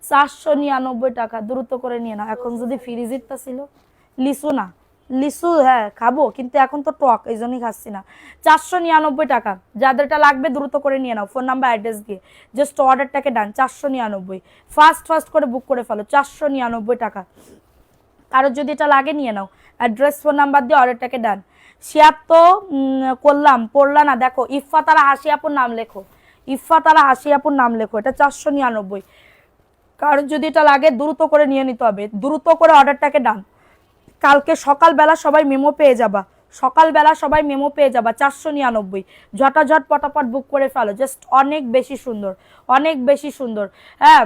499 টাকা, দ্রুত করে নিয়ে নাও। এখন যদি ফ্রিজিটটা ছিল, লিচু হ্যাঁ খাবো, কিন্তু এখন তো টক, এই জন্যই খাচ্ছি না। 499 টাকা, যাদেরটা লাগবে দ্রুত করে নিয়ে নাও, ফোন নাম্বার অ্যাড্রেস দিয়ে জাস্ট অর্ডারটাকে ডান। 499, ফাস্ট করে বুক করে ফেলো। 499 টাকা, কারো যদি এটা লাগে নিয়ে নাও, অ্যাড্রেস ফোন নাম্বার দিয়ে অর্ডারটাকে ডান। শেয়ার তো করলাম, পড়লা না, দেখো ইফাতারা হাসি আপুর নাম লেখো, এটা 499। কারণ যদি এটা লাগে দ্রুত করে নিয়ে নিতে হবে, দ্রুত করে অর্ডারটাকে ডান। কালকে সকালবেলা সবাই মেমো পেয়ে যাবা, 499, ঝটাঝট পটাপট বুক করে ফেলো। জাস্ট অনেক বেশি সুন্দর, হ্যাঁ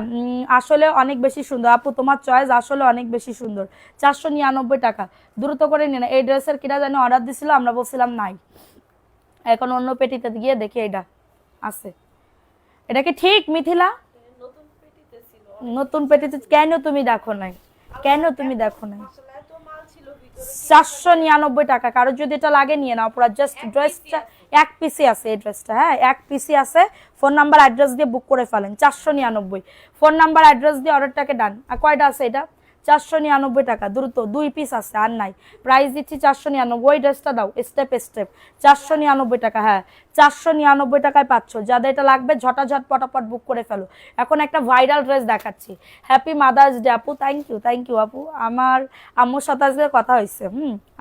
আসলে অনেক বেশি সুন্দর আপু, তোমার চয়েস আসলে অনেক বেশি সুন্দর। 499 টাকা, দ্রুত করে নিয়ে না। এই ড্রেসের কিনা জানি অর্ডার দিছিল, আমরা বলছিলাম নাই, এখন অন্য পেটিতে গিয়ে দেখি এটা আছে। এটা কি ঠিক মিথিলা? নতুন পেটিতে কেন তুমি দেখো নাই? 499 টাকা, কারো যদি এটা লাগে নিয়ে নাও পুরো। জাস্ট ড্রেসটা এক পিসি আছে, এই ড্রেসটা হ্যাঁ এক পিসি আছে। ফোন নাম্বার অ্যাড্রেস দিয়ে বুক করে ফেলেন। 499, ফোন নাম্বার অ্যাড্রেস দিয়ে অর্ডারটাকে ডান। আর কয়টা আছে এটা? 499 টাকা, দ্রুত 2 পিস আছে, আর নাই। প্রাইস দিচ্ছি 499, ওই ড্রেসটা দাও স্টেপ 499 টাকা, হ্যাঁ 499 টাকায় পাচ্ছ। যাদের এটা লাগবে ঝটাঝট পটাপট বুক করে ফেলো। এখন একটা ভাইরাল ড্রেস দেখাচ্ছি। হ্যাপি মাদার্স ডে আপু, থ্যাংক ইউ আপু। আমার আম্মুর সাথে আজকে কথা হয়েছে,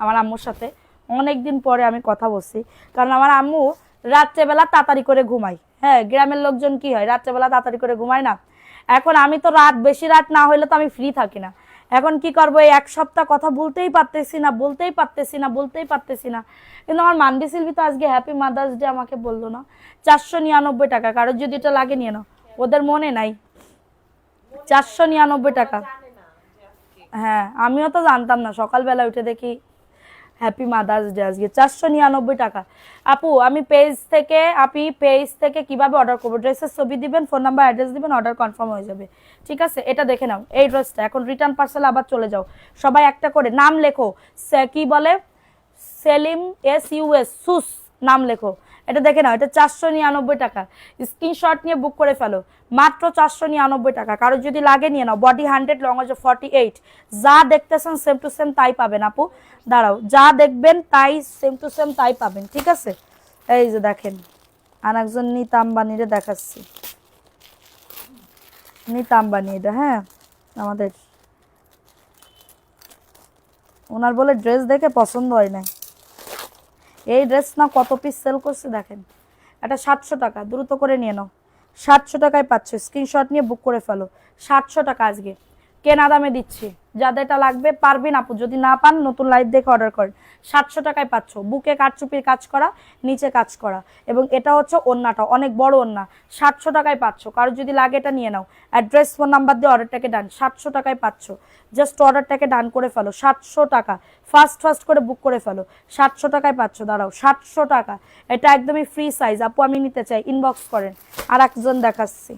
আমার আম্মুর সাথে অনেকদিন পরে আমি কথা বলছি, কারণ আমার আম্মু রাত্রেবেলা তাড়াতাড়ি করে ঘুমাই। হ্যাঁ, গ্রামের লোকজন কি হয়, রাত্রেবেলা তাড়াতাড়ি করে ঘুমায় না। এখন আমি তো বেশি রাত না হইলে তো আমি ফ্রি থাকি না। এখন কি করবো, এই এক সপ্তাহ কথা বলতেই পারতেছি না। কিন্তু আমার মান্ডি শিল্পী তো আজকে হ্যাপি মাদার্স ডে আমাকে বললো না। 499 টাকা, কারোর যদি এটা লাগে নিয়ে নাও, ওদের মনে নাই। 499 টাকা, হ্যাঁ আমিও তো জানতাম না, সকালবেলা উঠে দেখি হ্যাপি মাদার্স ডে আজকে। 499 টাকা আপু। আমি পেজ থেকে কিভাবে অর্ডার করবো? ড্রেসের ছবি দিবেন, ফোন নাম্বার অ্যাড্রেস দিবেন, অর্ডার কনফার্ম হয়ে যাবে। ঠিক আছে, এটা দেখে নাও এই ড্রেসটা। এখন রিটার্ন পার্সেল আবার চলে যাও, সবাই একটা করে নাম লেখো। কি বলে, সেলিম SUS সুস নাম লেখো। এটা দেখে নাও, এটা 499 টাকা, স্ক্রিনশট নিয়ে বুক করে ফেলো। মাত্র 499 টাকা, কারো যদি লাগে নিয়ে নাও। বডি 100, লং আছে 48। যা দেখতেছেন সেম টু সেম তাই পাবেন আপু। দাঁড়াও, যা দেখবেন তাই সেম টু সেম তাই পাবেন। ঠিক আছে, এই যে দেখেন, আর একজন নিতা আম্বানিরে দেখাচ্ছি। নিতা আম্বানি এটা, হ্যাঁ আমাদের, ওনার বলে ড্রেস দেখে পছন্দ হয় নাই। এই ড্রেস না কত পিস সেল করছে দেখেন। এটা 700 টাকা, দ্রুত করে নিয়ে নাও। 700 টাকায় পাচ্ছ, স্ক্রিনশট নিয়ে বুক করে ফেলো। 700 টাকা আজকে কেনা দামে দিচ্ছি। যাদের এটা লাগবে পারবেন আপু, যদি না পান নতুন লাইভ দেখে অর্ডার করেন। 700 টাকায় পাচ্ছ, বুকে কাঠচুপির কাজ করা, নিচে কাজ করা, এবং এটা হচ্ছে ওন্নাটা অনেক বড় ওন্না। 700 টাকায় পাচ্ছ, কারো যদি লাগে এটা নিয়ে নাও। অ্যাড্রেস ফোন নাম্বার দিয়ে অর্ডারটাকে ডান। 700 টাকায় পাচ্ছ, জাস্ট অর্ডারটাকে ডান করে ফেলো। 700 টাকা, ফাস্ট করে বুক করে ফেলো। 700 টাকায় পাচ্ছ। দাঁড়াও, 700 টাকা, এটা একদমই ফ্রি সাইজ আপু, আমি নিতে চাই, ইনবক্স করেন। আর একজন দেখাচ্ছি,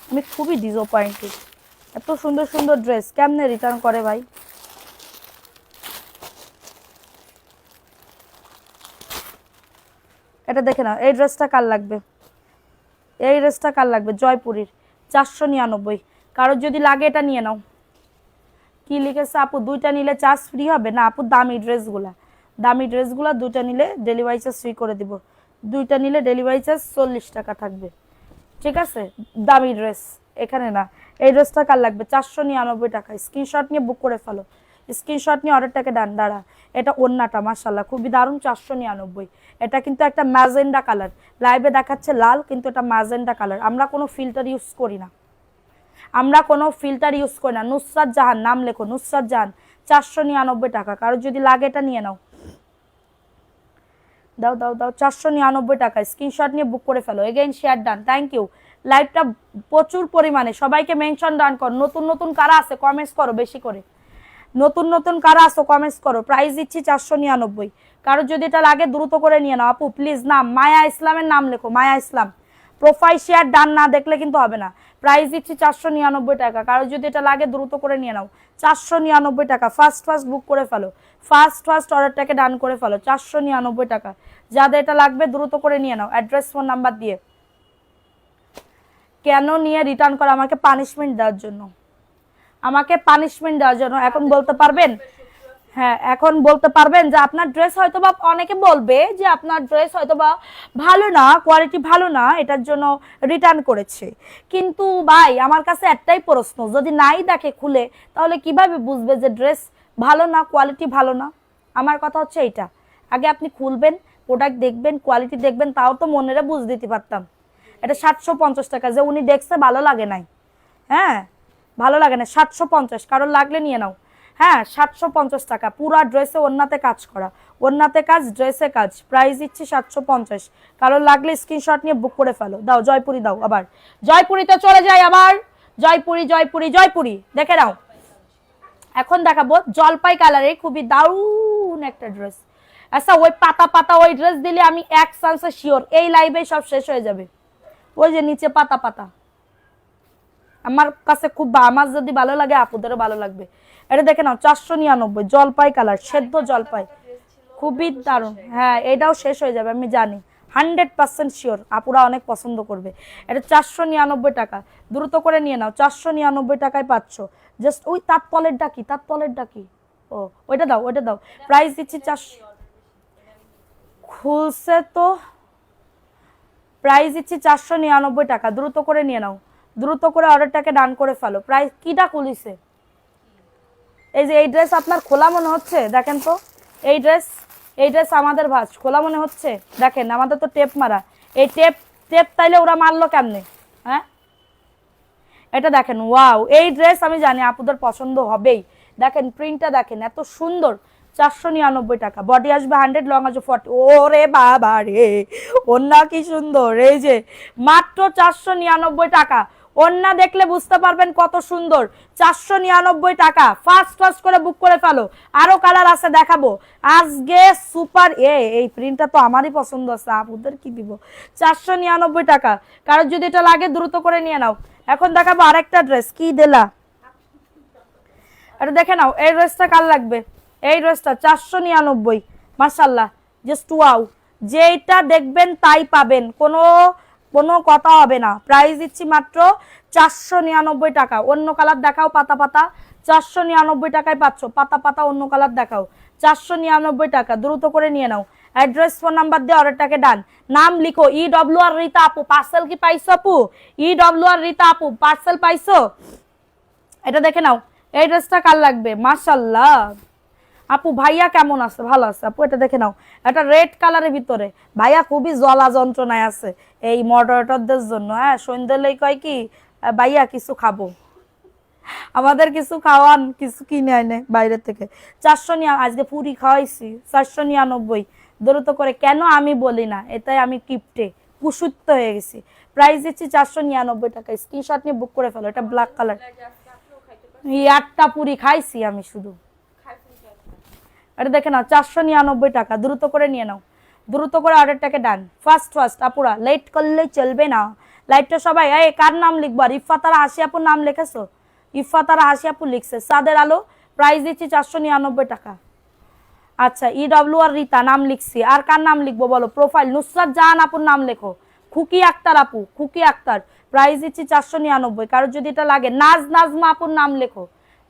আমি খুবই ডিসঅ্যাপয়েন্টেড। এত সুন্দর সুন্দর ড্রেস কেমনে রিটার্ন করে ভাই? এটা দেখে নাও, এই ড্রেসটা কার লাগবে? এই ড্রেসটা কার লাগবে? জয়পুরীর 499। কারোর যদি লাগে এটা নিয়ে নাও। কি লিখেছে আপু? দুইটা নিলে চার্জ ফ্রি হবে না আপু? দামি ড্রেসগুলা দুইটা নিলে ডেলিভারি চার্জ ফ্রি করে দিব। দুইটা নিলে ডেলিভারি চার্জ 40 টাকা থাকবে, ঠিক আছে? দামি ড্রেস এখানে না। এই ড্রেসটা কার লাগবে? 499 টাকা। স্ক্রিনশট নিয়ে বুক করে ফেলো, স্ক্রিনশট নিয়ে অর্ডারটাকে ডান। দাঁড়া, এটা ওন্নাটা মাশাল্লাহ খুবই দারুণ, 499। এটা কিন্তু একটা ম্যাজেন্ডা কালার, লাইভে দেখাচ্ছে লাল কিন্তু এটা ম্যাজেন্ডা কালার। আমরা কোনো ফিল্টার ইউজ করি না, নুসরাত জাহান নাম লেখো, নুসরাত জাহান 499 টাকা। কারোর যদি লাগে এটা নিয়ে নাও। দাও দাও দাও, 499 টাকা। স্ক্রিনশট নিয়ে বুক করে ফেলো। Again share done, thank you. লাইভটা প্রচুর পরিমাণে সবাইকে মেনশন ডান কর। নতুন নতুন কারা আছে কমেন্টস করো বেশি করে, নতুন নতুন কারা আসো কমেন্টস করো। প্রাইস দিচ্ছি 499। কারোর যদি এটা লাগে দ্রুত করে নিয়ে নাও আপু প্লিজ। নাম মায়া ইসলামের নাম লেখো, মায়া ইসলাম। প্রোফাইল শেয়ার ডান না দেখলে কিন্তু হবে না। প্রাইস দিচ্ছি 499 টাকা। কারোর যদি এটা লাগে দ্রুত করে নিয়ে নাও, 499 টাকা। ফার্স্ট বুক করে ফেলো, ফার্স্ট অর্ডারটাকে ডান করে ফেলো, 499 টাকা। যাদের এটা লাগবে দ্রুত করে নিয়ে নাও, অ্যাড্রেস ফোন নাম্বার দিয়ে। কেন নিয়ে রিটার্ন করা? আমাকে পানিশমেন্ট দেওয়ার জন্য, এখন বলতে পারবেন? হ্যাঁ, এখন বলতে পারবেন যে আপনার ড্রেস হয়তো বা, অনেকে বলবে যে আপনার ড্রেস হয়তো বা ভালো না, কোয়ালিটি ভালো না, এটার জন্য রিটার্ন করেছে। কিন্তু ভাই আমার কাছে একটাই প্রশ্ন, যদি নাই দেখে খুলে তাহলে কিভাবে বুঝবে যে ড্রেস ভালো না, কোয়ালিটি ভালো না? আমার কথা হচ্ছে এইটা, আগে আপনি খুলবেন, প্রোডাক্ট দেখবেন, কোয়ালিটি দেখবেন, তাও তো মনেরে বুঝ দিতে পারতাম। এটা 750 টাকা, যে উনি দেখছে ভালো লাগে নাই, হ্যাঁ ভালো লাগে না, 750। কারণ লাগলে নিয়ে নাও। হ্যাঁ 750 টাকা, পুরা ড্রেসে ওন্নাতে কাজ করা, ওন্নাতে কাজ, ড্রেসে কাজ। প্রাইস দিচ্ছি 750। কারণ লাগলে স্ক্রিনশট নিয়ে বুক করে ফেলো। দাও জয়পুরি দাও, আবার জয়পুরিতে চলে যাই, আবার জয়পুরি দেখে নাও। এখন দেখাবো জলপাই কালারে খুবই দারুণ একটা ড্রেস। আচ্ছা ওই পাতা ওই ড্রেস দিলে আমি এক চান্সে শিওর এই লাইভে সব শেষ হয়ে যাবে। ওই যে নিচে পাতা আমার কাছে খুব, আমার যদি ভালো লাগে আপুদেরও ভালো লাগবে। এটা দেখে নাও, 499, জলপাই কালার, সেদ্ধ জলপাই, খুবই দারুণ। হ্যাঁ এটাও শেষ হয়ে যাবে আমি জানি, 100% শিওর আপুরা অনেক পছন্দ করবে। এটা 499 টাকা, দ্রুত করে নিয়ে নাও, 499 টাকায় পাচ্ছ। জাস্ট ওই তার তলেরটা কি? ও ওইটা দাও। প্রাইস দিচ্ছি 400, খুলছে তো। প্রাইস দিচ্ছি 499 টাকা, দ্রুত করে নিয়ে নাও, দ্রুত করে অর্ডারটাকে ডান করে ফেলো। প্রাইস কিটা খুলিছে? এই যে এই ড্রেস আপনার খোলা মনে হচ্ছে, দেখেন তো এই ড্রেস আমাদের ভাঁজ খোলা মনে হচ্ছে। দেখেন আমাদের তো টেপ মারা, এই টেপ তাইলে ওরা মারলো কেমনে? হ্যাঁ এটা দেখেন, ওয়াও, এই ড্রেস আমি জানি আপুদের পছন্দ হবেই। দেখেন প্রিন্টটা দেখেন এত সুন্দর, 499 টাকা। বডি আসবে 100, লং আসবে 40। ওরে বাবা রে, ওন্না কি সুন্দর! এই যে মাত্র 499 টাকা। ওন্না দেখলে বুঝতে পারবেন কত সুন্দর, 499 টাকা। ফার্স্ট করে বুক করে ফেলো, আরো কালার আছে দেখাবো আজকে। সুপার এই প্রিন্টটা তো আমারই পছন্দ আছে, আপুদের কি দিব। 499 টাকা, কারোর যদি এটা লাগে দ্রুত করে নিয়ে নাও। এখন দেখাবো আরেকটা ড্রেস, কি দিলা এটা দেখে নাও। এই ড্রেসটা কার লাগবে? এই ড্রেসটা 499, মাশাআল্লাহ, জাস্ট ওয়াও। যেটা দেখবেন তাই পাবেন, কোনো কথা হবে না। প্রাইস দিচ্ছি মাত্র 499 টাকা। অন্য কালার দেখাও, পাতা 499 টাকায় পাচ্ছ। পাতা অন্য কালার দেখাও, 499 টাকা। দ্রুত করে নিয়ে নাও, অ্যাড্রেস ফোন নাম্বার দিয়ে অর্ডারটাকে ডান। নাম লিখো EWR রিতা আপু। পার্সেল কি পাইছো আপু? EWR রিতা আপু পার্সেল পাইছো? এটা দেখে নাও, এই ড্রেসটা কার লাগবে? মাশাআল্লাহ আপু, ভাইয়া কেমন আছে? ভালো আছে আপু। এটা দেখে নাও, এটা রেড কালারের ভিতরে। ভাইয়া খুবই জ্বলা যন্ত্রণায় আছে এই মডারেটরদের জন্য। হ্যাঁ সন্ধ্যেলেই কয় কি ভাইয়া কিছু খাবো, আমাদের কিছু খাওয়ান, কিছু কিনে আনে বাইরে থেকে। 499, আজকে পুরি খাওয়াইছি, 499। দ্রুত করে, কেন আমি বলি না, এটাই আমি কিপটে কুসুত্ত হয়ে গেছি। প্রাইস দিচ্ছি 499 টাকা। স্ক্রিনশট নিয়ে বুক করে ফেলো। এটা ব্ল্যাক কালার, 8টা পুরি খাইছি আমি শুধু। এটা দেখে নাও, 499 টাকা। দ্রুত করে নিয়ে নাও, দ্রুত করে অর্ডারটাকে ডান। ফার্স্ট আপুরা লেট করলে চলবে না, লাইটটা সবাই, এই কার নাম লিখবো? আর ইফাতারা হাসি আপুর নাম লিখেছো? ইফাতারা হাসি আপু লিখছে। সাদের আলো প্রাইস দিচ্ছি 499 টাকা। আচ্ছা, ইডব্লিউ আর রিতা নাম লিখছি। আর কার নাম লিখবো বলো? প্রোফাইল নুসরাত জাহান আপুর নাম লেখো। খুকি আক্তার আপু, খুকি আক্তার প্রাইস দিচ্ছি 499। কারোর যদি এটা লাগে, নাজ নাজমা আপুর নাম লেখো,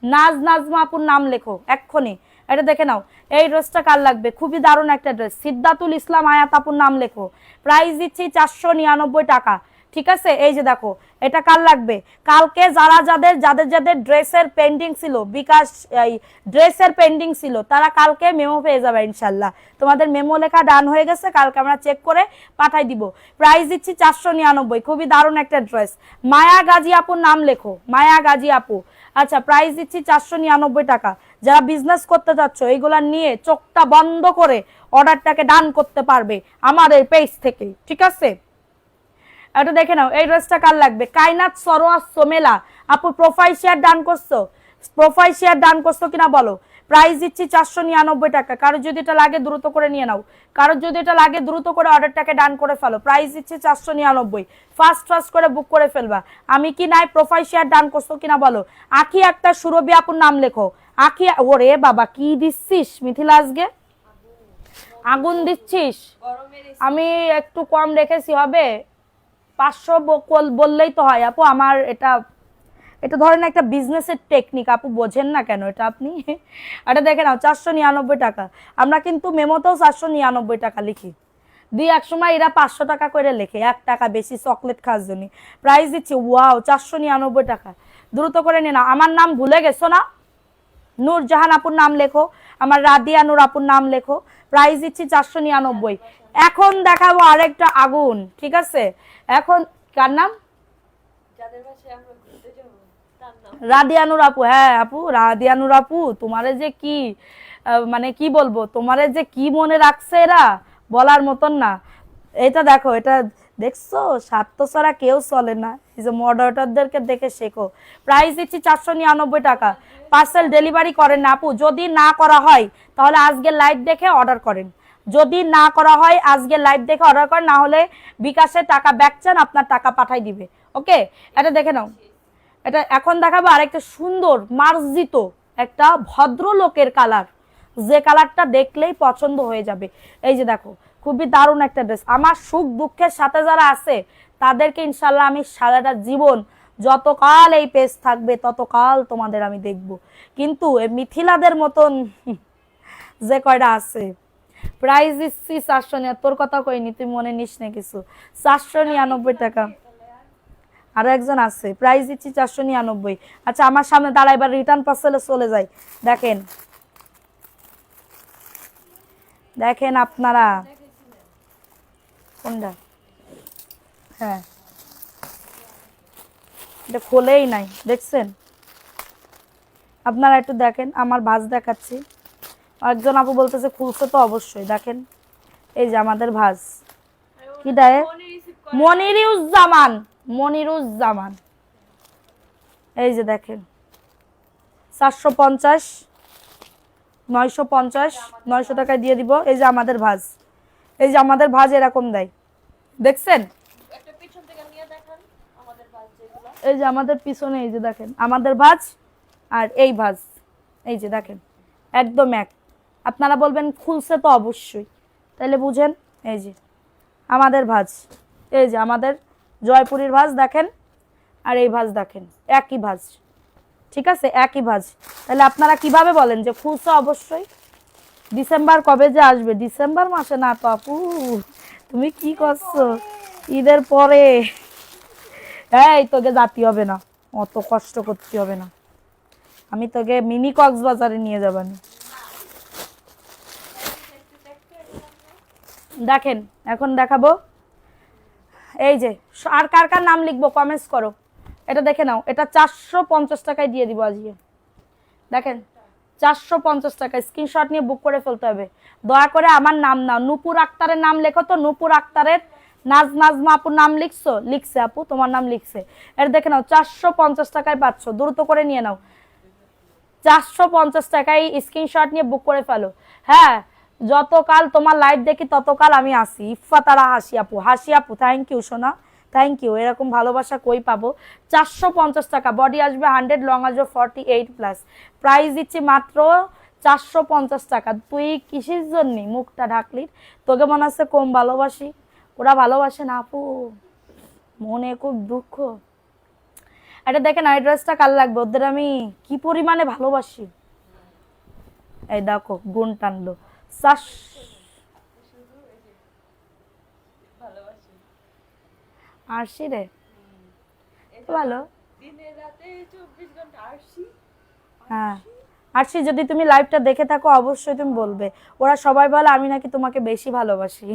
নাজ নাজমা আপুর নাম লেখো এক্ষুনি। এটা দেখে নাও, এই ড্রেসটা কার লাগবে? খুবই দারুণ একটা ড্রেস। সিদ্ধাতুল ইসলাম আয়াত আপুর নাম লেখো, প্রাইস দিচ্ছি 499 টাকা। ঠিক আছে, এই যে দেখো, এটা কার লাগবে? কালকে যাদের যাদের ড্রেসের পেন্ডিং ছিল, বিকাশ এই ড্রেসের পেন্ডিং ছিল, তারা কালকে মেমো পেয়ে যাবে ইনশাল্লাহ। তোমাদের মেমো লেখা ডান হয়ে গেছে, কালকে আমরা চেক করে পাঠাই দিব। প্রাইস দিচ্ছি 499। খুবই দারুণ একটা ড্রেস। মায়া গাজী আপুর নাম লেখো, মায়া গাজী আপু। আচ্ছা, প্রাইস দিচ্ছি 499 টাকা। যারা বিজনেস করতে চাচ্ছ, এইগুলা নিয়ে চোখটা বন্ধ করে অর্ডারটাকে ডান করতে পারবে আমার এই পেজ থেকে। ঠিক আছে, এটা দেখে নাও, এই ড্রেসটা কার লাগবে? কায়নাত সরোয়া সোমেলা আপু প্রোফাইল শেয়ার ডান করছো, প্রোফাইল শেয়ার ডান করছো কিনা বলো? প্রাইস দিচ্ছি 499 টাকা। কারো যদি এটা লাগে দ্রুত করে নিয়ে নাও, কারো যদি এটা লাগে দ্রুত করে অর্ডারটাকে ডান করে ফেলো। প্রাইস দিচ্ছি 499। ফাস্ট করে বুক করে ফেলবা। আমি কি নাই, প্রোফাইল শেয়ার ডান করছো কিনা বলো? আখি একটা সুরভি আপুর নাম লেখো। আখি, ওরে বাবা কি দিচ্ছিস মিথিলা, আজকে আগুন দিচ্ছিস। আমি একটু কম রেখেছি, হবে 500 বললেই তো হয় আপু। আমার এটা এটা ধরেন একটা বিজনেসের টেকনিক আপু, বোঝেন না কেন এটা আপনি? এটা দেখে নাও, 499 টাকা। আমরা কিন্তু মেমোতেও 499 টাকা লিখি, দুই এক সময় এরা 500 টাকা করে লেখে, 1 টাকা বেশি চকলেট খাওয়ার জন্য। প্রাইস দিচ্ছি ওয়াও 499 টাকা। দ্রুত করে নিয়ে নাও। আমার নাম ভুলে গেছো না? নূরজাহান আপুর নাম লেখো, আমার রাদিয়া নূর আপুর নাম লেখো। প্রাইস দিচ্ছি 499। এখন দেখাবো আরেকটা আগুন। ঠিক আছে, এখন কার নাম? রাদিয়ানুর আপু। হ্যাঁ আপু, রাদিয়ানুর আপু, তোমারে যে কি মানে কি বলবো, তোমারে যে কি মনে রাখছে এরা, বলার মতন না। এটা দেখো, এটা দেখছো, স্বার্থ ছাড়া কেউ চলে না। এই যে মডারেটরদেরকে দেখে শেখো। প্রাইস দিচ্ছি 499 টাকা। পার্সেল ডেলিভারি করেন না আপু? যদি না করা হয় তাহলে আজকে লাইভ দেখে অর্ডার করেন। যদি না করা হয় আজকে লাইভ দেখে অর্ডার করেন, না হলে বিকাশে টাকা ব্যাক চান, আপনার টাকা পাঠাই দিবে। ওকে, এটা দেখে নাও। এটা এখন দেখাবো আরেকটা সুন্দর মার্জিত একটা ভদ্রলোকের কালার, যে কালারটা দেখলেই পছন্দ হয়ে যাবে। এই যে দেখো, খুবই দারুণ একটা ড্রেস। আমার সুখ দুঃখের সাথে যারা আছে তাদেরকে ইনশাল্লাহ আমি সারাটা জীবন, যতকাল এই পেজ থাকবে ততকাল তোমাদের আমি দেখব। কিন্তু এই মিথিলাদের মতন যে কয়টা আছে, প্রাইস দিচ্ছি 499। তোর কথা কইনি, তুই মনে নিস না কিছু। 499 টাকা। আরো একজন আছে, প্রাইস দিচ্ছি 499। আচ্ছা, আমার সামনে দাঁড়া, এবার রিটার্ন পার্সেলে চলে যাই। দেখেন দেখেন আপনারা কোনটা? হ্যাঁ, এটা খোলেই নাই, দেখছেন? আপনারা একটু দেখেন, আমার ভাঁজ দেখাচ্ছি। একজন আপু বলতেছে খুলছে তো অবশ্যই। দেখেন, এই যে আমাদের ভাঁজ, কি দেয়? মনিরুজ্জামান, মনিরুজ্জামান। এই যে দেখেন, 450, 950, 900 টাকায় দিয়ে দিব। এই যে আমাদের ভাঁজ, এই যে আমাদের ভাঁজ এরকম দেয়, দেখছেন? এই যে আমাদের পিছনে, এই যে দেখেন আমাদের ভাঁজ আর এই ভাঁজ, এই যে দেখেন একদম এক। আপনারা বলবেন খুলছে তো অবশ্যই, তাহলে বুঝেন। এই যে আমাদের ভাঁজ, এই যে আমাদের জয়পুরীর ভাঁজ দেখেন, আর এই ভাঁজ দেখেন, একই ভাঁজ। ঠিক আছে, একই ভাঁজ। তাহলে আপনারা কিভাবে বলেন যে খুলছে? অবশ্যই। ডিসেম্বর কবে যে আসবে? ডিসেম্বর মাসে না তো আপু, তুমি কি করছো? ঈদের পরে। এই তোকে জাতি হবে না, অত কষ্ট করতে হবে না, আমি তোকে মিনি কক্সবাজারে নিয়ে যাবানি। দেখেন, এখন দেখাবো। এই যে, আর কার কার নাম লিখবো কমেন্টস করো। এটা দেখে নাও, এটা 450 টাকায় দিয়ে দিব আজকে। দেখেন, 450 টাকা। স্ক্রিনশট নিয়ে বুক করে ফেলতে হবে। দয়া করে আমার নাম নাও, নূপুর আক্তারের নাম লেখো তো। নূপুর আক্তারের, নাজমা আপুর নাম লিখছো? লিখছে আপু, তোমার নাম লিখছে। এটা দেখে নাও, 450 টাকায় পাচ্ছ, দ্রুত করে নিয়ে নাও। 450 টাকায় স্ক্রিনশট নিয়ে বুক করে ফেলো। হ্যাঁ, যতকাল তোমার লাইভ দেখি ততকাল আমি আসি। ইফাতারা হাসি আপু, হাসি আপু থ্যাংক ইউ সোনা, থ্যাংক ইউ। এরকম ভালোবাসা কই পাবো? 450 টাকা, বডি আসবে 100, লং আসবে 48+। প্রাইস দিচ্ছি মাত্র 450 টাকা। তুই কিসের জন্য মুখটা ঢাকলি? তোকে মনে হচ্ছে কম ভালোবাসি? ওরা ভালোবাসে না আপু, মনে খুব দুঃখ। এটা দেখেন এই ড্রেসটা কাল লাগবে, ওদের আমি কি পরিমাণে ভালোবাসি। এই দেখো গুণ টানলো। আরশি রে ভালো। হ্যাঁ আরশি, যদি তুমি লাইভটা দেখে থাকো অবশ্যই তুমি বলবে। ওরা সবাই বলে আমি নাকি তোমাকে বেশি ভালোবাসি।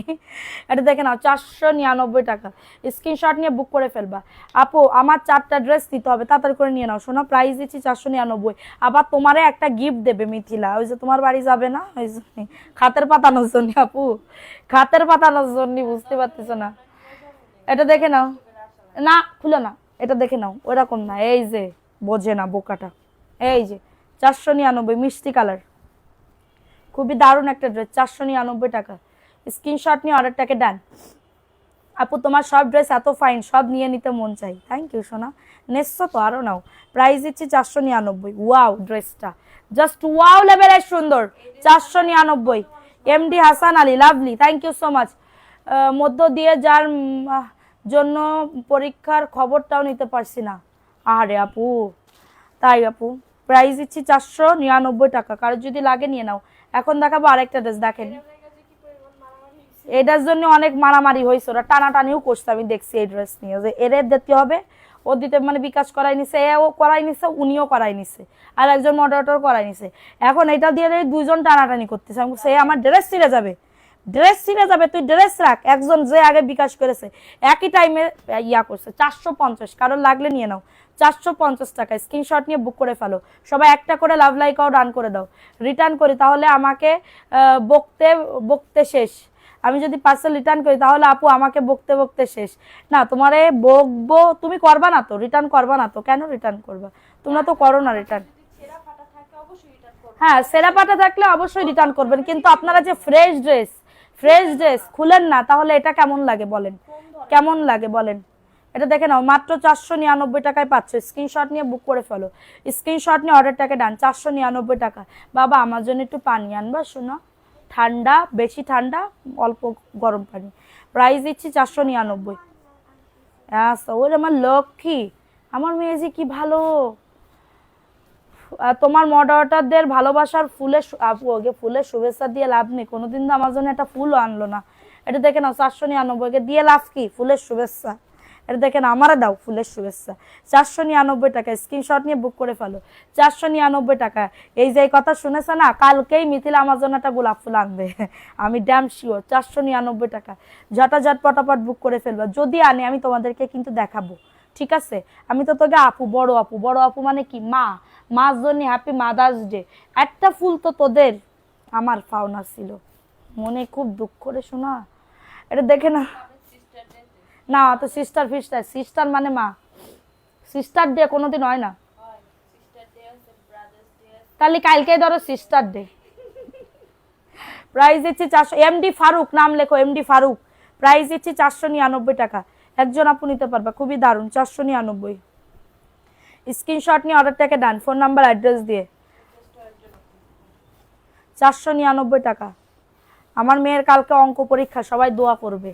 এটা দেখে নাও 499 টাকা। স্ক্রিনশট নিয়ে বুক করে ফেলবা। আপু আমার 4টা ড্রেস দিতে হবে, তাড়াতাড়ি করে নিয়ে নাও। শোনো প্রাইস দিচ্ছি 499। আবার তোমারে একটা গিফট দেবে মিথিলা, ওই যে তোমার বাড়ি যাবে না, ওই জন্য খাতের পাতানোর জন্য। আপু খাতের পাতানোর জন্য, বুঝতে পারতেছো না? এটা দেখে নাও। না খুলো না, এটা দেখে নাও। ওরকম না, এই যে বোঝে না বোকাটা। এই যে 499 মিষ্টি কালার, খুবই দারুণ একটা ড্রেস, 499 টাকা। স্ক্রিনশট নিয়ে অর্ডারটাকে ডান। আপু তোমার সব ড্রেস এত ফাইন, সব নিয়ে নিতে মন চাই। থ্যাংক ইউ সোনা, নেসছো তো আরো নাও। প্রাইস দিচ্ছি 499। ওয়াও ড্রেসটা জাস্ট ওয়াও লেভেলের সুন্দর। 499। MD Hasan Ali, lovely, thank you so much. মধ্য দিয়ে যার জন্য পরীক্ষার খবরটাও নিতে পারছি না। আরে আপু তাই আপু, প্রাইস দিচ্ছি 499 টাকা। কারো যদি লাগে নিয়ে নাও। এখন দেখাবো আরেকটা ড্রেস, দেখেন। এটার জন্য অনেক মারামারি হয়েছে, ওরা টানাটানিও করছে, আমি দেখছি এই ড্রেস নিয়ে, যে এর দিতে হবে, ও দিতে মানে বিকাশ করাই নিছে, ও করাই নিছে, উনিও করাই নিছে, আর একজন মডারেটর করাই নিছে। এখন এটা দিয়ে দুইজন টানাটানি করতেছে। আমি সে আমার ড্রেস ছিঁড়ে যাবে, ড্রেস ছিঁড়ে যাবে, তুই ড্রেস রাখ। একজন যে আগে বিকাশ করেছে একই টাইমে ইয়া করছে। 450, কারণ লাগলে নিয়ে নাও। 450 টাকা। স্ক্রিনশট নিয়ে বুক করে ফেলো। সবাই একটা করে লাভ লাইকাও ডান করে দাও। রিটার্ন করি তাহলে আমাকে বকতে বকতে শেষ। আমি যদি পার্সেল রিটার্ন করি তাহলে আপু আমাকে বকতে বকতে শেষ। না তোমারে বকবো, তুমি করবা না তো, রিটার্ন করবা না তো, কেন রিটার্ন করবা? তোমরা তো করো না রিটার্ন। হ্যাঁ সেরা পাটা থাকলে অবশ্যই রিটার্ন করবেন, কিন্তু আপনারা যে ফ্রেশ ড্রেস খুলেন না, তাহলে এটা কেমন লাগে বলেন? কেমন লাগে বলেন? এটা দেখে নাও, মাত্র 499 টাকায় পাচ্ছ। স্ক্রিনশট নিয়ে বুক করে ফেলো। স্ক্রিনশট নিয়ে অর্ডারটাকে ডান। 499 টাকা। বাবা আমার জন্য একটু পানি আনবা শোনা, ঠান্ডা, বেশি ঠান্ডা, অল্প গরম পানি। প্রাইস দিচ্ছি 499। আচ্ছা ওর আমার লক্ষ্মী, আমার মেয়ে যে কি ভালো। তোমার মডারেটরদের ভালোবাসার ফুলের আপু ওকে ফুলের শুভেচ্ছা দিয়ে লাভ নেই, কোনোদিন তো আমার জন্য একটা ফুলও আনলো না। এটা দেখে নাও 499 দিয়ে লাভ কি? ফুলের শুভেচ্ছা। এটা দেখেন আমারে দাও ফুলের শুভেচ্ছা। 499 টাকা। স্ক্রিনশট নিয়ে বুক করে ফেলো। 499 টাকা। এই যে কথা শুনেছে না, কালকেই মিথিলা আমার জন্য একটা গোলাপ ফুল আনবে, আমি ড্যাম শিওর। 499 টাকা। ঝটাঝট পটাপট বুক করে ফেলবা। যদি আনে আমি তোমাদেরকে কিন্তু দেখাবো, ঠিক আছে? আমি তো তোকে আপু, বড় আপু, বড় আপু মানে কি মা, মার জন্য হ্যাপি মাদার্স ডে। একটা ফুল তো তোদের আমার পাওনা ছিল, মনে খুব দুঃখ করে শোনা। এটা দেখে না, না তো সিস্টার ফিস্টার, সিস্টার মানে মা, সিস্টার ডে কোনোদিন হয় না। তাহলে কালকে ধরো সিস্টার ডে। প্রাইস দিচ্ছি 400। এমডি ফারুক নাম লেখো, এমডি ফারুক। প্রাইস দিচ্ছি 499 টাকা। একজন আপু নিতে পারবা, খুবই দারুণ। 499। স্ক্রিনশট নিয়ে অর্ডারটাকে ডান, ফোন নাম্বার অ্যাড্রেস দিয়ে। 499 টাকা। আমার মেয়ের কালকে অঙ্ক পরীক্ষা, সবাই দোয়া করবে।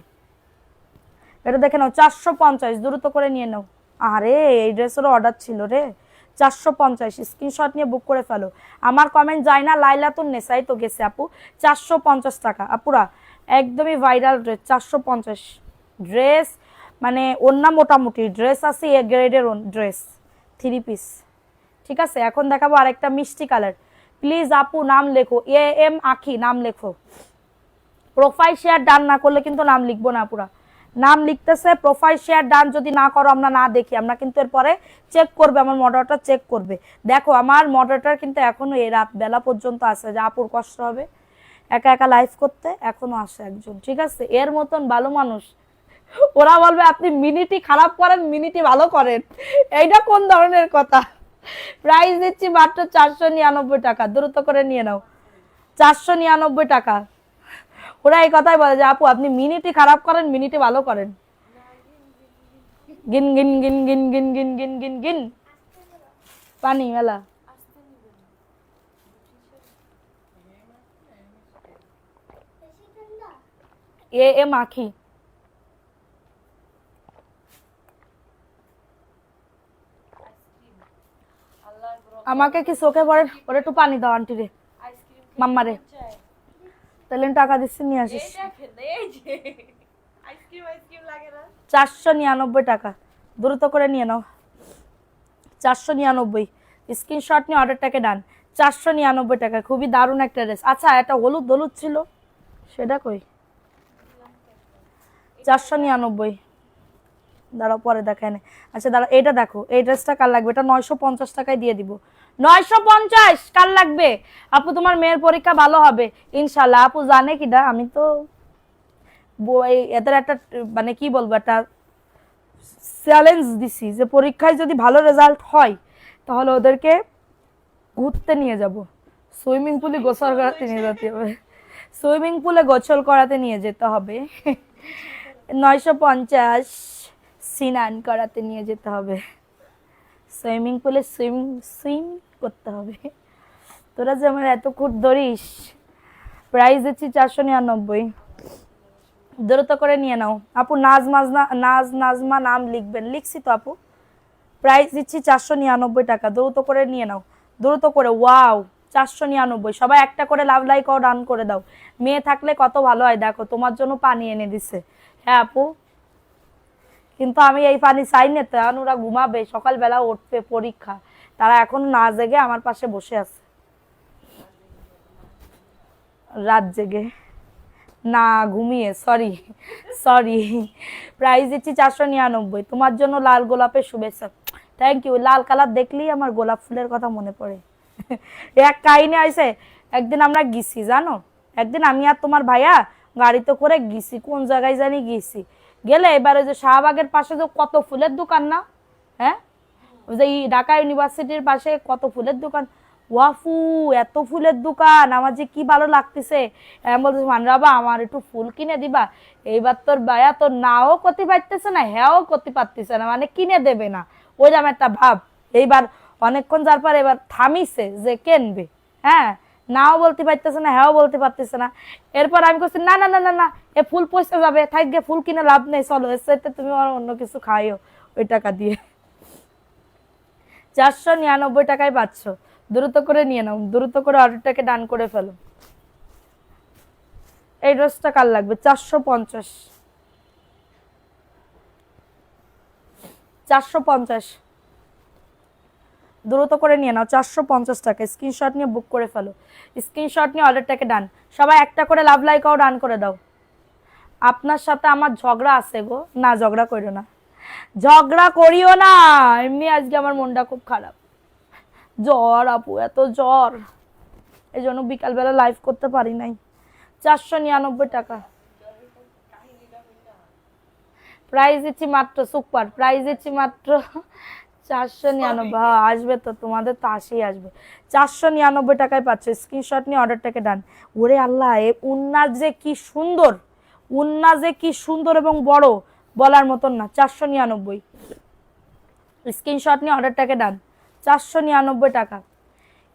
এটা দেখে নাও 450, দ্রুত করে নিয়ে নাও। আরে এই ড্রেসেরও অর্ডার ছিল রে। 450। স্ক্রিনশট নিয়ে বুক করে ফেলো। আমার কমেন্ট যায় না, লাইলাতুন নেসাই তো গেছে আপু। 450 টাকা আপুরা, একদমই ভাইরাল ড্রেস। 450 ড্রেস মানে অন্য মোটামুটি ড্রেস আছে, এ গ্রেডের ড্রেস, 3 পিস, ঠিক আছে? এখন দেখাবো আরেকটা মিষ্টি কালার। প্লিজ আপু নাম লেখো, এম আখি নাম লেখো। প্রোফাইল শেয়ার ডান না করলে কিন্তু নাম লিখবো না পুরা। নাম লিখতেছে, প্রোফাইল শেয়ার ডান যদি না করো, আমরা না দেখি, আমরা কিন্তু এরপরে চেক করবে, আমার মডারেটর চেক করবে। দেখো আমার মডারেটর কিন্তু এখনো এই রাত বেলা পর্যন্ত আছে, যে আপুর কষ্ট হবে একা একা লাইভ করতে, এখনো আসে একজন, ঠিক আছে? এর মতন ভালো মানুষ। ওরা বলবে আপনি মিনিটই খারাপ করেন, মিনিটই ভালো করেন, এইটা কোন ধরনের কথা? প্রাইস দিচ্ছি মাত্র 499 টাকা। দ্রুত করে নিয়ে নাও। 499 টাকা। ওরা এই কথাই বলে যে আপু আপনি মিনিটই খারাপ করেন, মিনিটই ভালো করেন। গিন গিন গিন গিন গিন গিন গিন গিন গিন পানি মেলা এ মাখি আমাকে কি চোখে পড়ে ওরে একটু পানি দাও আন্টি রে মাম্মা রে তাহলে টাকা দিচ্ছি নিয়ে আসিস 499 টাকা দ্রুত করে নিয়ে নাও 499 স্ক্রিনশট নিয়ে অর্ডারটাকে ডান 499 টাকা খুবই দারুণ একটা ড্রেস আচ্ছা এটা হলুদ হলুদ ছিল সেটা কই 499 দাঁড়াও পরে দেখায় না আচ্ছা দাঁড়াও এটা দেখো এই ড্রেসটা কার লাগবে এটা 950 টাকায় দিয়ে দিব 950 কার লাগবে আপু তোমার মেয়ের পরীক্ষা ভালো হবে ইনশাআল্লাহ আপু জানে কিনা আমি তো এদের একটা মানে কি বলবো একটা চ্যালেঞ্জ দিছি যে পরীক্ষায় যদি ভালো রেজাল্ট হয় তাহলে ওদেরকে ঘুরতে নিয়ে যাব সুইমিং পুলে গোসল করাতে নিয়ে যেতে হবে সুইমিং পুলে গোসল করাতে নিয়ে যেতে হবে 950 স্নান করাতে নিয়ে যেতে হবে সুইমিং পুলে সুইম করতে হবে তোরা যে আমার এত খুঁট ধরিস প্রাইস দিচ্ছি 499 দ্রুত করে নিয়ে নাও আপু নাজমা নাম লিখবেন লিখছি তো আপু প্রাইস দিচ্ছি 499 টাকা দ্রুত করে নিয়ে নাও দ্রুত করে ওয়াও 499 সবাই একটা করে লাভ লাইক ও ডান করে দাও মেয়ে থাকলে কত ভালো হয় দেখো তোমার জন্য পানি এনে দিছে হ্যাঁ আপু কিন্তু আমি এই পানি চাই না তো ওরা ঘুমাবে সকালবেলা উঠবে পরীক্ষা তারা এখন না জেগে আমার পাশে বসে আছে রাত জেগে না ঘুমিয়ে সরি প্রাইস দিচ্ছি 499 তোমার জন্য লাল গোলাপের শুভেচ্ছা থ্যাংক ইউ লাল কালার দেখলেই আমার গোলাপ ফুলের কথা মনে পড়ে এক কাহিনী আইছে একদিন আমরা গেছি জানো একদিন আমি আর তোমার ভাইয়া গাড়িতে করে গেছি কোন জায়গায় জানি গেছি গেলে এবারে যে শাহবাগের পাশে যে কত ফুলের দোকান না হ্যাঁ ওই যে ঢাকা ইউনিভার্সিটির পাশে কত ফুলের দোকান ওয়াফু এত ফুলের দোকান আমার যে কি ভালো লাগতেছে আমি বলতেছি মানরাবা আমার একটু ফুল কিনে দিবা এইবার তোর ভাইয়া তোর নাও করতে পারতেছে না হ্যাঁও করতে পারতেছে না মানে কিনে দেবে না ওইরকম একটা ভাব এইবার অনেকক্ষণ যার পর এবার থামিছে যে কেনবে হ্যাঁ নাও বলতে পারতেছে না হ্যাঁও বলতে পারতেছে না এরপর আমি বলছি না না না না না এ ফুল পয়সা যাবে থাকবে ফুল কিনে লাভ নেই চলো এর সাথে তুমি অন্য কিছু খাইও ওই টাকা দিয়ে 499 টাকায় পাচ্ছ দ্রুত করে নিয়ে নাও দ্রুত করে অর্ডারটাকে ডান করে ফেলো এই ড্রেসটা কার লাগবে 450 দ্রুত করে নিয়ে নাও 450 টাকা স্ক্রিনশট নিয়ে বুক করে ফেলো স্ক্রিনশট নিয়ে অর্ডারটাকে ডান সবাই একটা করে লাভ লাইকও ডান করে দাও আপনার সাথে আমার ঝগড়া আছে গো না ঝগড়া করিও না ঝগড়া করিও না এমনি আজকে আমার মনটা খুব খারাপ জ্বর আপু এত জ্বর এই জন্য বিকালবেলা লাইভ করতে পারি নাই 499 টাকা প্রাইস দিচ্ছি মাত্র সুপার প্রাইস দিচ্ছি মাত্র 499 আসবে তো তোমাদের তো আসেই আসবে 499 টাকায় পাচ্ছ স্ক্রিনশট নিয়ে অর্ডারটাকে ডান ওরে আল্লাহ এ উন্নাস যে কি সুন্দর এবং বড় বলার মতন না 499 স্ক্রিনশট নিয়ে অর্ডারটাকে ডান 499 টাকা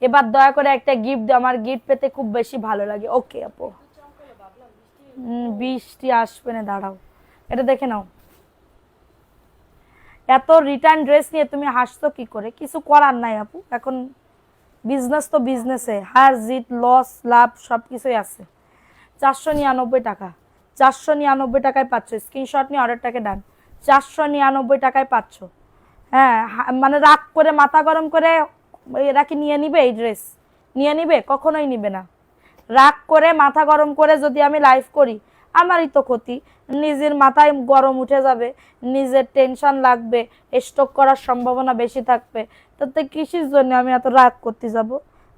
এবার দয়া করে একটা গিফট দাও আমার গিফট পেতে খুব বেশি ভালো লাগে ওকে আপু বৃষ্টি আসবে না দাঁড়াও এটা দেখে নাও এত রিটার্ন ড্রেস নিয়ে তুমি হাসছো কি করে কিছু করার নাই আপু এখন বিজনেস তো বিজনেসে হার জিত লস লাভ সব কিছুই আছে 499 টাকা 499 টাকায় পাচ্ছ স্ক্রিনশট নিয়ে অর্ডারটাকে ডান 499 টাকায় পাচ্ছ হ্যাঁ মানে রাগ করে মাথা গরম করে এরা কি নিয়ে নিবে এই ড্রেস নিয়ে নিবে কখনোই নিবে না রাগ করে মাথা গরম করে যদি আমি লাইভ করি আমারই তো ক্ষতি নিজের মাথায় গরম উঠে যাবে নিজের টেনশন লাগবে স্ট্রোক করার সম্ভাবনা বেশি থাকবে তাতে কিসের জন্য আমি এত রাগ করতে যাব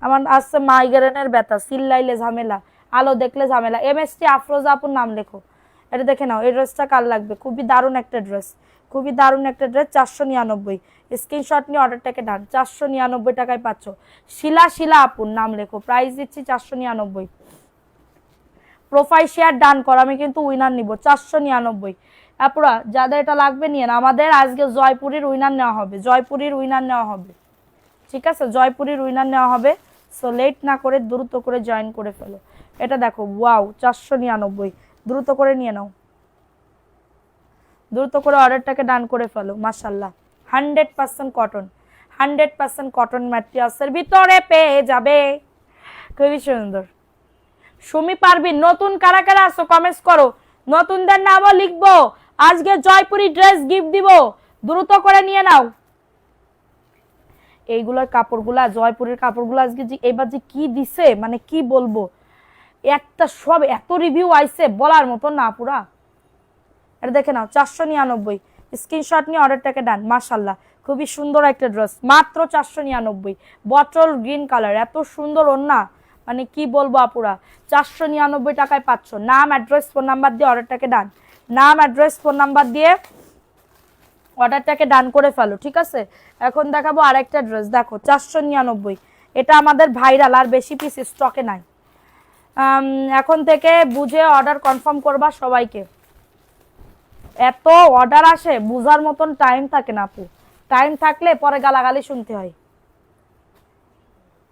আমার আসছে মাইগ্রেনের ব্যথা চিল্লাইলে ঝামেলা আলো দেখলে ঝামেলা এমএসটি আফরোজা আপুর নাম লেখো এটা দেখে নাও এই ড্রেসটা কার লাগবে খুবই দারুণ একটা ড্রেস 499 স্ক্রিনশট নিয়ে অর্ডারটাকে ডান 499 টাকায় পাচ্ছ শিলা আপুর নাম লেখো প্রাইস দিচ্ছি 499 প্রোফাইল শেয়ার ডান কর আমি কিন্তু উইনার নিব 499 আপুরা যাদের এটা লাগবে নিয়ে না, আমাদের আজকে জয়পুরীর উইনার নেওয়া হবে, জয়পুরীর উইনার নেওয়া হবে, ঠিক আছে, জয়পুরীর উইনার নেওয়া হবে। সো লেট না করে দ্রুত করে জয়েন করে ফেলো। এটা দেখো ওয়াও 499, দ্রুত করে নিয়ে নাও, দ্রুত করে অর্ডারটাকে ডান করে ফেলো। মাশাল্লাহ 100% কটন, 100% কটন ম্যাটেরিয়ালসের ভিতরে পেয়ে যাবে, খুবই সুন্দর। সুমি পারবিন, নতুন কারা কারা আসো কমেন্টস করো, নতুনদের নামও লিখবো, আজকে জয়পুরি ড্রেস গিফট দিব, দ্রুত করে নিয়ে নাও। এইগুলোর কাপড়গুলা, জয়পুরের কাপড়গুলো আজকে যে এবার যে কি দিছে, মানে কি বলবো, একটা সব এত রিভিউ আইছে বলার মতো না পুরা। এটা দেখে নাও 499, স্ক্রিনশট নিয়ে অর্ডারটাকে ডান। মাশাল্লাহ খুবই সুন্দর একটা ড্রেস, মাত্র 499, বটল গ্রিন কালার, এত সুন্দর ওন্না, মানে কি বলবো আপুরা, 499 টাকায় পাচ্ছ। নাম অ্যাড্রেস ফোন নাম্বার দিয়ে অর্ডারটাকে ডান, নাম অ্যাড্রেস ফোন নাম্বার দিয়ে অর্ডারটাকে ডান করে ফেলো, ঠিক আছে। এখন দেখাবো আরেকটা ড্রেস, দেখো 499, এটা আমাদের ভাইরাল, আর বেশি পিস স্টকে নাই। এখন থেকে বুঝে অর্ডার কনফার্ম করবা সবাইকে, এত অর্ডার আসে বুঝার মতন টাইম থাকে না আপু, টাইম থাকলে পরে গালাগালি শুনতে হয়।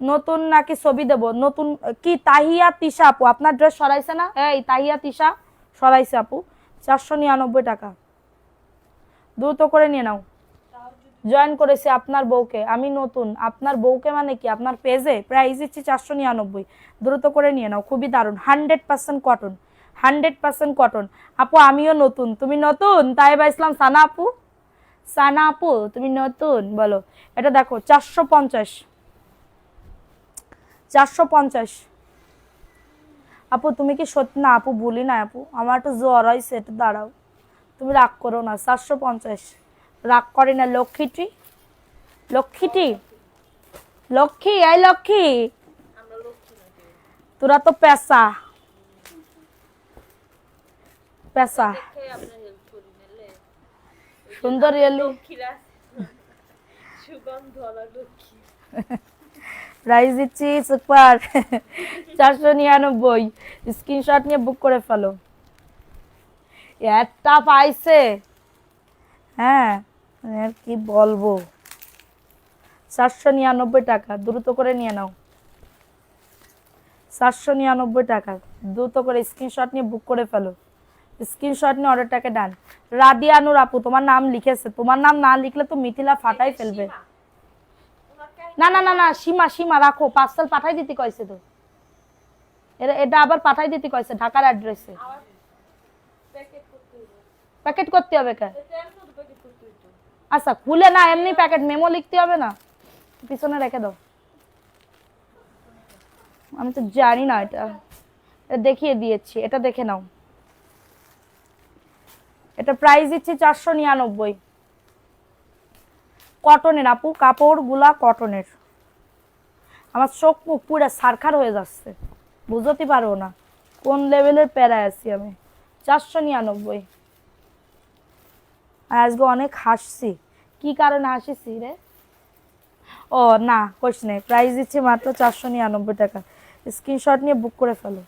নতুন নাকি ছবি দেব, নতুন কি তাহিয়া তিশা আপু আপনার ড্রেস সরাইছে না, এই তাহিয়া তিশা সরাইছে আপু, 499 টাকা, দ্রুত করে নিয়ে নাও। জয়েন করেছি আপনার বউকে, আমি নতুন, আপনার বউকে মানে কি আপনার পেজে, প্রাইস দিচ্ছি 499, দ্রুত করে নিয়ে নাও, খুবই দারুণ, 100% কটন, 100% কটন। আপু আমিও নতুন, তুমি নতুন, তাইবা ইসলাম সানা আপু, সানা আপু তুমি নতুন বলো। এটা দেখো 450, 450 আপু তুমি কি সত্যি, না আপু ভুলি না আপু, আমার একটু জ্বর হয়েছে, একটু দাঁড়াও, তুমি রাগ করো না, 450, রাগ করে না লক্ষ্মীটি, লক্ষ্মীটি, লক্ষ্মী, এই লক্ষ্মী, তোরা তো পেশা পেশা সুন্দর প্রাইস দিচ্ছি সুপার 499, স্ক্রিনশট নিয়ে বুক করে ফেলো। একটা পাইছে, হ্যাঁ আর কি বলবো, 499 টাকা, দ্রুত করে নিয়ে নাও, 499 টাকা, দ্রুত করে স্ক্রিনশট নিয়ে বুক করে ফেলো, স্ক্রিনশট নিয়ে অর্ডারটাকে ডান। রাদিয়ানুর আপু তোমার নাম লিখেছে, তোমার নাম না লিখলে তো মিথিলা ফাটাই ফেলবে। না না না না সীমা, সীমা রাখো, পার্সেল পাঠাই দিতে কইছে তো, এটা আবার পাঠাই দিতে কইছে ঢাকার অ্যাড্রেসে, প্যাকেট করতে হবে কে, আচ্ছা খুলে না এমনি প্যাকেট, মেমো লিখতে হবে না, পিছনে রেখে দাও, আমি তো জানি না, এটা দেখিয়ে দিয়েছি, এটা দেখে নাও। এটা প্রাইস দিচ্ছি 499, কটনের আপু, কাপড়গুলা কটনের, আমার চোখ মুখ পুরো সারখার হয়ে যাচ্ছে, বুঝতে পারো না কোন লেভেলের প্যারায় আছি আমি। 499, আর আজকে অনেক হাসছি, কি কারণে হাসিছি রে, ও না কোশ নেই, প্রাইস দিচ্ছি মাত্র 499 টাকা, স্ক্রিনশট নিয়ে বুক করে ফেলো।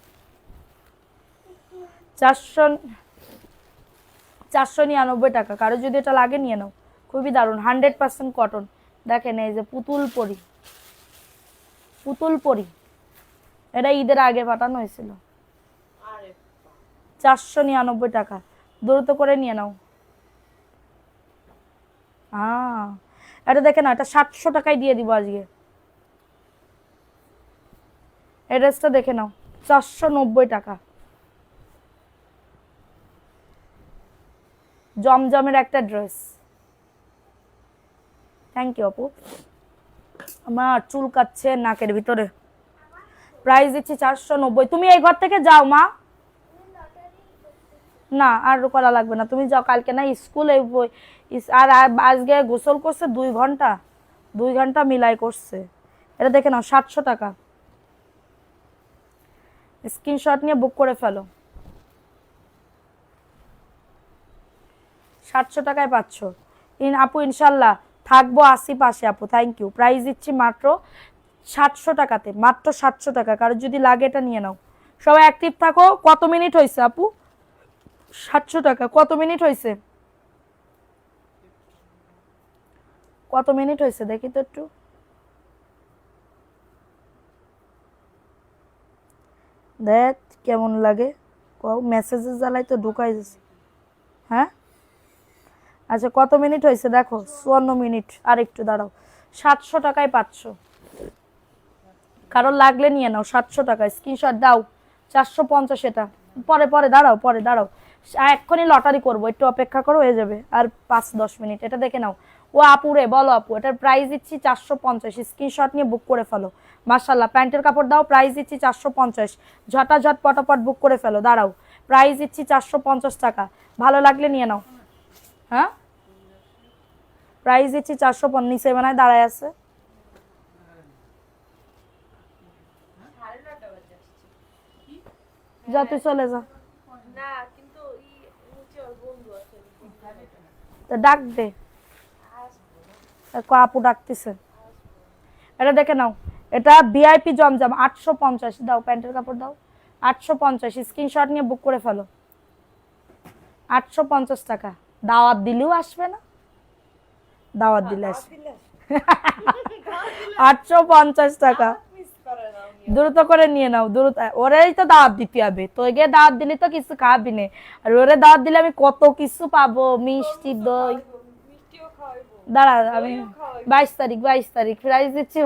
499 টাকা, কারো যদি এটা লাগে নিয়ে নাও, খুবই দারুণ, 100% কটন। দেখেন এই যে পুতুল পরি, পুতুল পরি, এটা ঈদের আগে পাঠানো হয়েছিল, 499 টাকা, দ্রুত করে নিয়ে নাও। এটা দেখে না, এটা 700 টাকায় দিয়ে দিব আজকে, এই ড্রেসটা দেখে নাও 490 টাকা, জমজমের একটা ড্রেস। থ্যাংক ইউ আপু, আমার চুল কাচ্ছে নাকের ভিতরে। প্রাইস দিচ্ছি 490, তুমি এই ঘর থেকে যাও মা, না আর করা লাগবে না, তুমি যাও, কালকে না স্কুলে, আর আজকে গোসল করছে 2 ঘন্টা, 2 ঘন্টা মিলাই করছে। এটা দেখে নাও 700 টাকা, স্ক্রিনশট নিয়ে বুক করে ফেলো, 700 টাকায় পাচ্ছ আপু, ইনশাল্লাহ থাকবো আশেপাশে আপু, থ্যাংক ইউ। প্রাইস দিচ্ছি মাত্র 700 টাকাতে, মাত্র 700 টাকা, কারো যদি লাগে এটা নিয়ে নাও। সবাই অ্যাক্টিভ থাকো। কত মিনিট হয়েছে আপু? 700 টাকা। কত মিনিট হয়েছে? কত মিনিট হয়েছে দেখি তো একটু। দেখ কেমন লাগে, কও মেসেজে জ্বালাই তো ঢুকাই দিছে। হ্যাঁ আচ্ছা কত মিনিট হয়েছে দেখো, 54 মিনিট। আর একটু দাঁড়াও। 700 টাকায় 500। কারণ লাগলে নিয়ে নাও, 700 টাকা স্ক্রিনশট দাও। 450 এটা পরে পরে দাঁড়াও, পরে দাঁড়াও। এক্ষুনি লটারি করবো, একটু অপেক্ষা করো, হয়ে যাবে আর 5-10 মিনিট। এটা দেখে নাও। ও আপু রে বলো আপু, এটার প্রাইস দিচ্ছি 450। স্ক্রিনশট নিয়ে বুক করে ফেলো। মাশাল্লাহ, প্যান্টের কাপড় দাও, প্রাইস দিচ্ছি 450। ঝটাঝট পটাপট বুক করে ফেলো। দাঁড়াও, প্রাইস দিচ্ছি 450 টাকা। ভালো লাগলে নিয়ে নাও। হ্যাঁ প্রাইস দিচ্ছি 450। নিচে বানায় দাঁড়ায় আছে। যা তুই চলে যা। তা ডাক দে। আপু ডাকতেছে। এটা দেখে নাও, এটা ভিআইপি জমজম 850। দাও প্যান্টের কাপড় দাও। 850 স্ক্রিনশট নিয়ে বুক করে ফেলো। 850 টাকা। দাওয়াত দিলেও আসবে না, দাওয়াত দিলে আসবে। 850 টাকা। দ্রুত করে নিয়ে নাও, দ্রুত। ওরেই তো দাওয়াত দিতে হবে, তো গিয়ে দাওয়াত দিলে তো কিছু খাবি না। আর ওরে দাওয়াত দিলে আমি কত কিছু পাবো, মিষ্টি দই। দাঁড়া আমি 22 তারিখ, 22 তারিখ প্রাইস দিচ্ছি।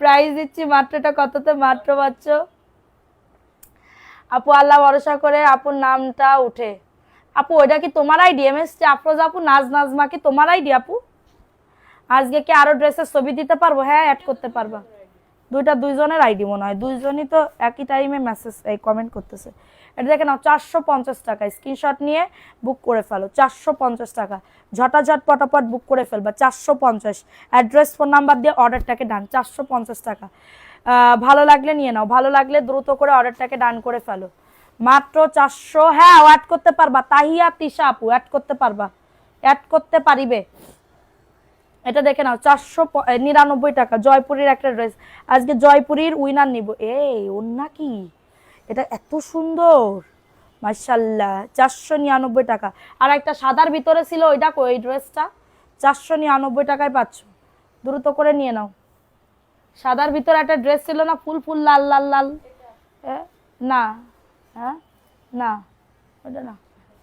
প্রাইস দিচ্ছি মাত্রটা কততে মাত্র পাচ্ছ আপু, আল্লাহ ভরসা করে আপুর নামটা উঠে। আপু ওইটা কি তোমার আইডি? এমএস আফরোজ আপু, নাজ নাজমা কি তোমার আইডি আপু? আজকে কি আরো ড্রেসের ছবি দিতে পারবো? হ্যাঁ অ্যাড করতে পারবা। দুইজনের আইডি মনে হয়, দুইজনই তো একই টাইমে মেসেজ এই কমেন্ট করতেছে। এটা দেখে নাও 450 টাকা। স্ক্রিনশট নিয়ে বুক করে ফেলো। 450 টাকা। ঝটাঝট পটাপট বুক করে ফেলবা। 450। অ্যাড্রেস ফোন নাম্বার দিয়ে অর্ডারটাকে ডান। 450 টাকা। ভালো লাগলে নিয়ে নাও, ভালো লাগলে দ্রুত করে অর্ডারটাকে ডান করে ফেলো। মাত্র 400। হ্যাঁ অ্যাড করতে পারবা। তাহিয়া তিশা আপু অ্যাড করতে পারবা, অ্যাড করতে পারিবে। এটা দেখে নাও 499 টাকা। জয়পুরীর একটা ড্রেস। আজকে জয়পুরীর উইনার নিব। এই ওর নাকি এটা এত সুন্দর, মাশাআল্লাহ। 499 টাকা। আর একটা সাদার ভিতরে ছিল, ওইটা কই? এই ড্রেসটা 499 টাকায় পাচ্ছ। দ্রুত করে নিয়ে নাও। সাদার ভিতরে একটা ড্রেস ছিল না, ফুল ফুল লাল লাল লাল। না হ্যাঁ না ওটা না।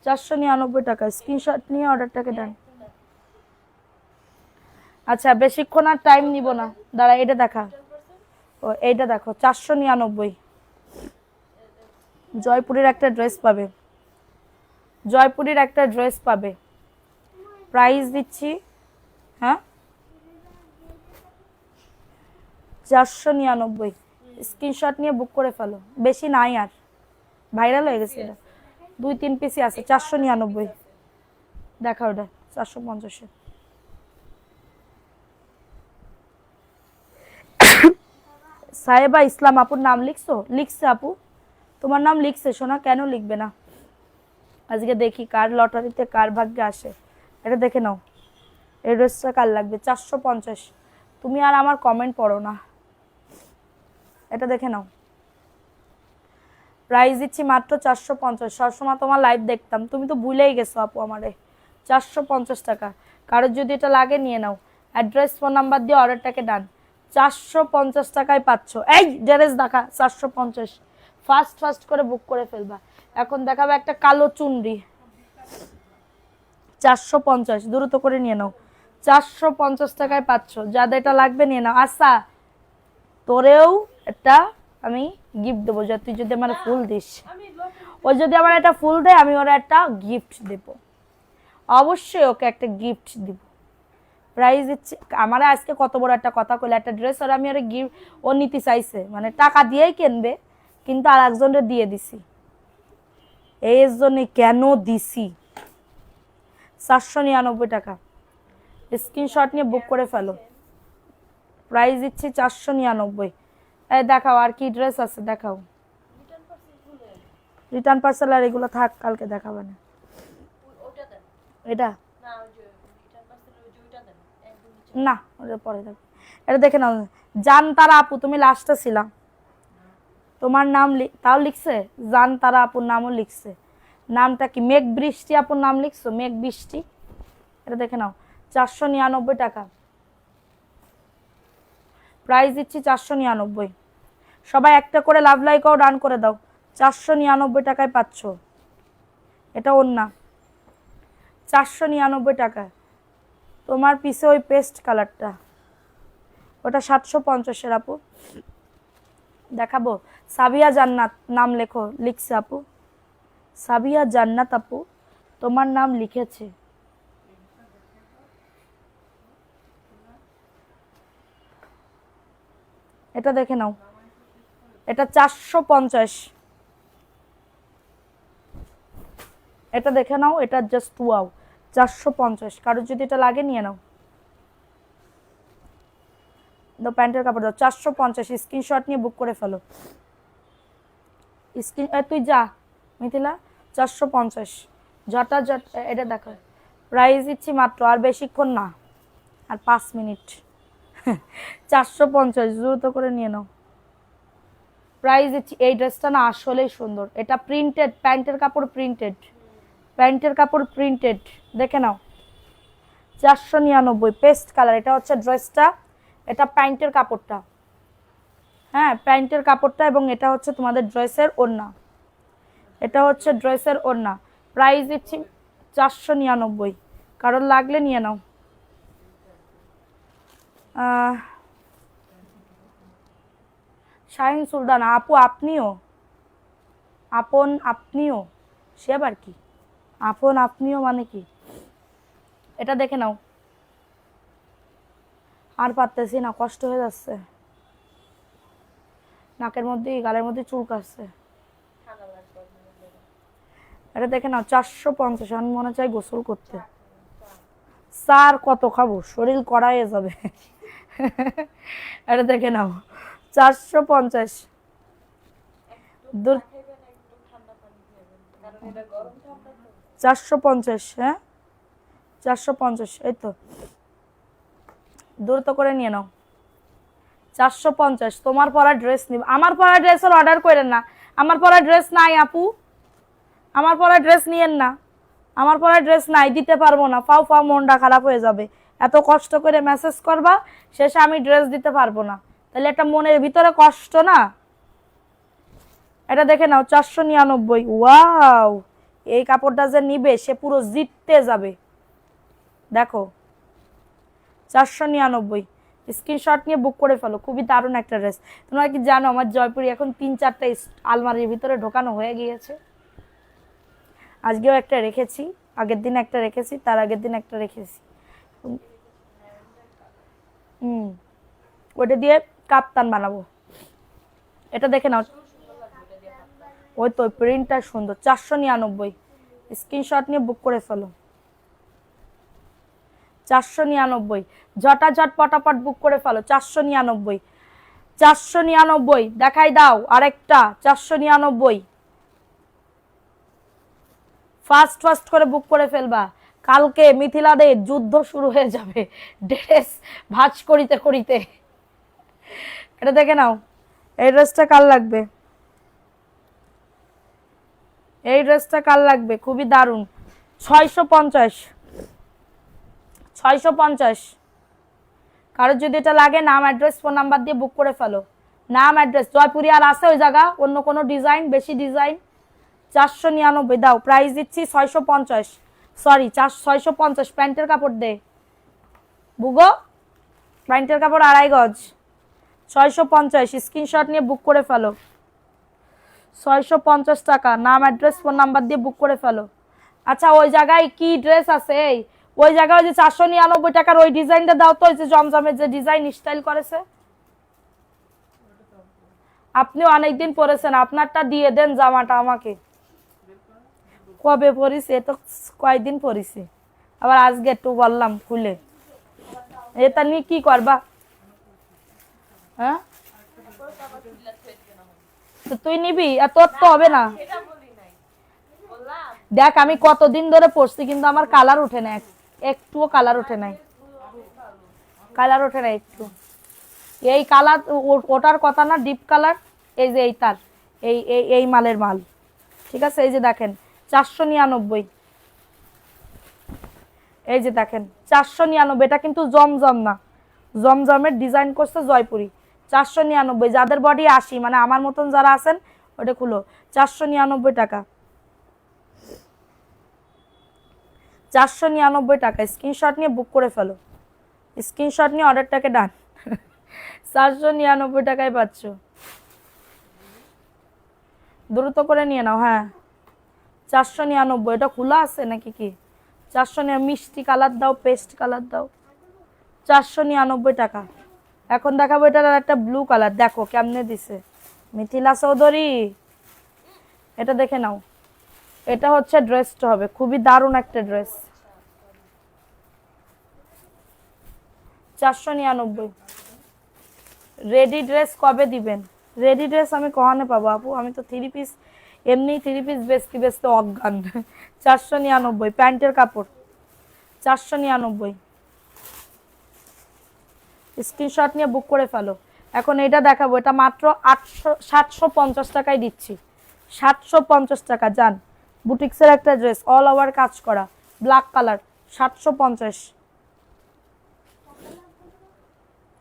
499 টাকা। স্ক্রিনশট নিয়ে অর্ডারটাকে ডান। আচ্ছা বেশিক্ষণ আর টাইম নিব না, দাঁড়া এটা দেখা। ও এইটা দেখো 499। জয়পুরের একটা ড্রেস পাবে, জয়পুরের একটা ড্রেস পাবে। প্রাইস দিচ্ছি হ্যাঁ 499। স্ক্রিনশট নিয়ে বুক করে ফেলো। বেশি নাই আর, ভাইরাল হয়ে গেছে এটা। 2-3 পিসই আছে। 499 দেখা। ওটা 450। সাহেবা ইসলাম আপুর নাম লিখছো? লিখছে আপু, তোমার নাম লিখছে সোনা, কেন লিখবে না? আজকে দেখি কার লটারিতে কার ভাগ্যে আসে। এটা দেখে নাও, এই ড্রেসটা কার লাগবে? 450। তুমি আর আমার কমেন্ট পড়ো না। এটা দেখে নাও, প্রাইস দিচ্ছি মাত্র 450। সবসময় তোমার লাইভ দেখতাম, তুমি তো ভুলেই গেছো আপু আমারে। 450 টাকা। কারোর যদি এটা লাগে নিয়ে নাও। অ্যাড্রেস ফোন নাম্বার দিয়ে অর্ডারটাকে ডান। 450 টাকায় পাচ্ছ। এই ড্রেস দেখা 450। ফাস্ট ফাস্ট করে বুক করে ফেলবা। এখন দেখাবে একটা কালো চুনরি। 450 দ্রুত করে নিয়ে নাও। 450 টাকায় পাচ্ছ। যাদের এটা লাগবে নিয়ে নাও। আচ্ছা তোরেও একটা আমি গিফট দেবো, তুই যদি আমার ফুল দিস। ও যদি আমার একটা ফুল দেয় আমি ওরা একটা গিফট দেব, অবশ্যই ওকে একটা গিফট দিব। প্রাইস দিচ্ছি। আমার আজকে কত বড় একটা কথা কইলে, একটা ড্রেস ওরা আমি ওরা গিফট ও নিতে চাইছে, মানে টাকা দিয়েই কিনবে, কিন্তু আর একজনের দিয়ে দিছি। এই জন্য কেন দিছি? 499 টাকা। স্ক্রিনশট নিয়ে বুক করে ফেলো। প্রাইস দিচ্ছি 499। এই দেখাও আর কি ড্রেস আছে দেখাও। রিটার্ন পার্সেল আর এগুলো থাক, কালকে দেখাবে না। এটা না, ওটা পরে দেখ। এটা দেখে নাও। জান তারা আপু তুমি লাস্টে ছিলাম। তোমার নাম তাও লিখছে, জান তারা আপুর নামও লিখছে। নামটা কি? মেঘ বৃষ্টি আপুর নাম লিখছো, মেঘ বৃষ্টি। এটা দেখে নাও, 499 টাকা প্রাইস দিচ্ছি, 499। সবাই একটা করে লাভ লাইকও ডান করে দাও। 499 টাকায় পাচ্ছ। এটা ওন্না, 499 টাকা। তোমার পিছে ওই পেস্ট কালারটা, ওটা 750 আপু। দেখাবো? সাবিয়া জান্নাত নাম লেখো, লিখছে আপু, সাবিয়া জান্নাত আপু তোমার নাম লিখেছে। এটা দেখে নাও, এটা 450। এটা দেখে নাও, এটা জাস্ট ওয়াও, 450। কারোর যদি এটা লাগে নিয়ে নাও। প্যান্টের কাপড় দাও, 450। স্ক্রিনশট নিয়ে বুক করে ফেলো। তুই যা মিথিলা, 450 জটা জট। এটা দেখো, প্রাইস দিচ্ছি মাত্র, আর বেশিক্ষণ না, আর 5 মিনিট। 450, দ্রুত করে নিয়ে নাও। প্রাইস দিচ্ছি। এই ড্রেসটা না আসলেই সুন্দর, এটা প্রিন্টেড, প্যান্টের কাপড় প্রিন্টেড, প্যান্টের কাপড় প্রিন্টেড। দেখে নাও, 499, পেস্ট কালার। এটা হচ্ছে ড্রেসটা, এটা প্যান্টের কাপড়টা, হ্যাঁ প্যান্টের কাপড়টা, এবং এটা হচ্ছে তোমাদের ড্রেসের ওড়না। এটা হচ্ছে ড্রেসের ওড়না। প্রাইস দিচ্ছি 499। কারণ লাগলে নিয়ে নাও। শাহিন সুলতানা আপু, আপনিও আপন, আপনিও সে আবার কি? আপন আপনিও মানে কি? এটা দেখে নাও। আর পারতেছি না, কষ্ট হয়ে যাচ্ছে, নাকের মধ্যে গালের মধ্যে চুলকাচ্ছে। এটা দেখে নাও, 450। আমি মনে চাই গোসল করতে। স্যার কত খাবো, শরীর কড়াইয়ে যাবে। এটা দেখে নাও, 450। 450, হ্যাঁ 450। এই তো, দ্রুত করে নিয়ে নাও। 450। তোমার পরা ড্রেস নিব, আমার পরা ড্রেসের অর্ডার করেন না। আমার পরা ড্রেস নাই আপু, আমার পরা ড্রেস নিয়েন না, আমার পরা ড্রেস নাই, দিতে পারবো না। ফাও ফাও মনটা খারাপ হয়ে যাবে, এত কষ্ট করে মেসেজ করবা, শেষে আমি ড্রেস দিতে পারবো না, তাহলে একটা মনের ভিতরে কষ্ট না। এটা দেখে নাও, 499। ওয়াও, এই কাপড়টা যে নিবে সে পুরো জিততে যাবে। দেখো, 499। স্ক্রিনশট নিয়ে বুক করে ফেলো, খুবই দারুণ একটা ড্রেস। তোমরা কি জানো আমার জয়পুরি এখন 3-4টা আলমারির ভিতরে ঢোকানো হয়ে গিয়েছে। আজকেও একটা রেখেছি, আগের দিন একটা রেখেছি, তার আগের দিন একটা রেখেছি। ওইটা দিয়ে কাপ্তান বানাবো। এটা দেখে নাও, ওই তো প্রিন্টটা সুন্দর। 499। স্ক্রিনশট নিয়ে বুক করে ফেলো। 499, ঝটাঝট পটাপট বুক করে ফেলো। 499, 499 দেখাই দাও। আরেকটা 499, ফাস্ট ফাস্ট করে বুক করে ফেলবা। কালকে মিথিলাদের যুদ্ধ শুরু হয়ে যাবে ড্রেস ভাঁজ করিতে করিতে। এটা দেখে নাও, এই ড্রেসটা কাল লাগবে, এই ড্রেসটা কাল লাগবে, খুবই দারুণ। 650, 650। কারোর যদি এটা লাগে, নাম অ্যাড্রেস ফোন নাম্বার দিয়ে বুক করে ফেলো। নাম অ্যাড্রেস, জয়পুরি আর আছে ওই জায়গা, অন্য কোনো ডিজাইন, বেশি ডিজাইন। 499 দাও, প্রাইস দিচ্ছি 650। সরি 650। প্যান্টের কাপড় দে বুগো, প্যান্টের কাপড় 2.5 গজ। 650। স্ক্রিনশট নিয়ে বুক করে ফেলো। 650 টাকা, নাম অ্যাড্রেস ফোন নাম্বার দিয়ে বুক করে ফেলো। আচ্ছা ওই জায়গায় কি ড্রেস আছে? এই ওই জায়গায় যে 499 টাকার ওই ডিজাইনটা দাও তো, ওই যে জমজমের যে ডিজাইন স্টাইল করেছে, আপনিও অনেকদিন পরেছেন, আপনারটা দিয়ে দেন জামাটা আমাকে। কবে পরিছি? এ তো কয়েকদিন পরিছি, আবার আজকে একটু বললাম খুলে। এটা নিয়ে কি করবা? হ্যাঁ তুই নিবি, আর তোর তো হবে না। দেখ আমি কতদিন ধরে পড়ছি, কিন্তু আমার কালার ওঠে না, একটুও কালার ওঠে নাই, কালার ওঠে না একটু। এই কালার ওটার কথা না, ডিপ কালার। এই যে এই তার এই এই এই মালের মাল, ঠিক আছে। এই যে দেখেন 499, এই যে দেখেন 499, এটা কিন্তু জমজম না, জমজমের ডিজাইন করছে জয়পুরি। 499, যাদের বডি 80, মানে আমার মতন যারা আছেন ওটা খুলো, 499 টাকা, 499 টাকা। স্ক্রিনশট নিয়ে বুক করে ফেলো, স্ক্রিনশট নিয়ে অর্ডারটাকে ডান। 499 টাকায় পাচ্ছ, দ্রুত করে নিয়ে নাও। হ্যাঁ 499, এটা খোলা আছে নাকি কি? 499, মিষ্টি কালার দাও, পেস্ট কালার দাও, 499 টাকা। এখন দেখাবো এটার আর একটা ব্লু কালার, দেখো কেমনে দিছে মিথিলা চৌধুরী, এটা দেখে নাও। এটা হচ্ছে ড্রেসটা হবে, খুবই দারুণ একটা ড্রেস, 499। রেডি ড্রেস কবে দিবেন? রেডি ড্রেস আমি কখনো পাবো আপু? আমি তো 3 পিস, এমনি 3 পিস বেচতে বেচতে অজ্ঞান। 499, প্যান্টের কাপড়, 499। স্ক্রিনশট নিয়ে বুক করে ফেলো। এখন এটা দেখাবো, এটা মাত্র 750 টাকায় দিচ্ছি, 750 টাকা। যান, বুটিক্সের একটা ড্রেস, অল ওভার কাজ করা, ব্ল্যাক কালার, 750।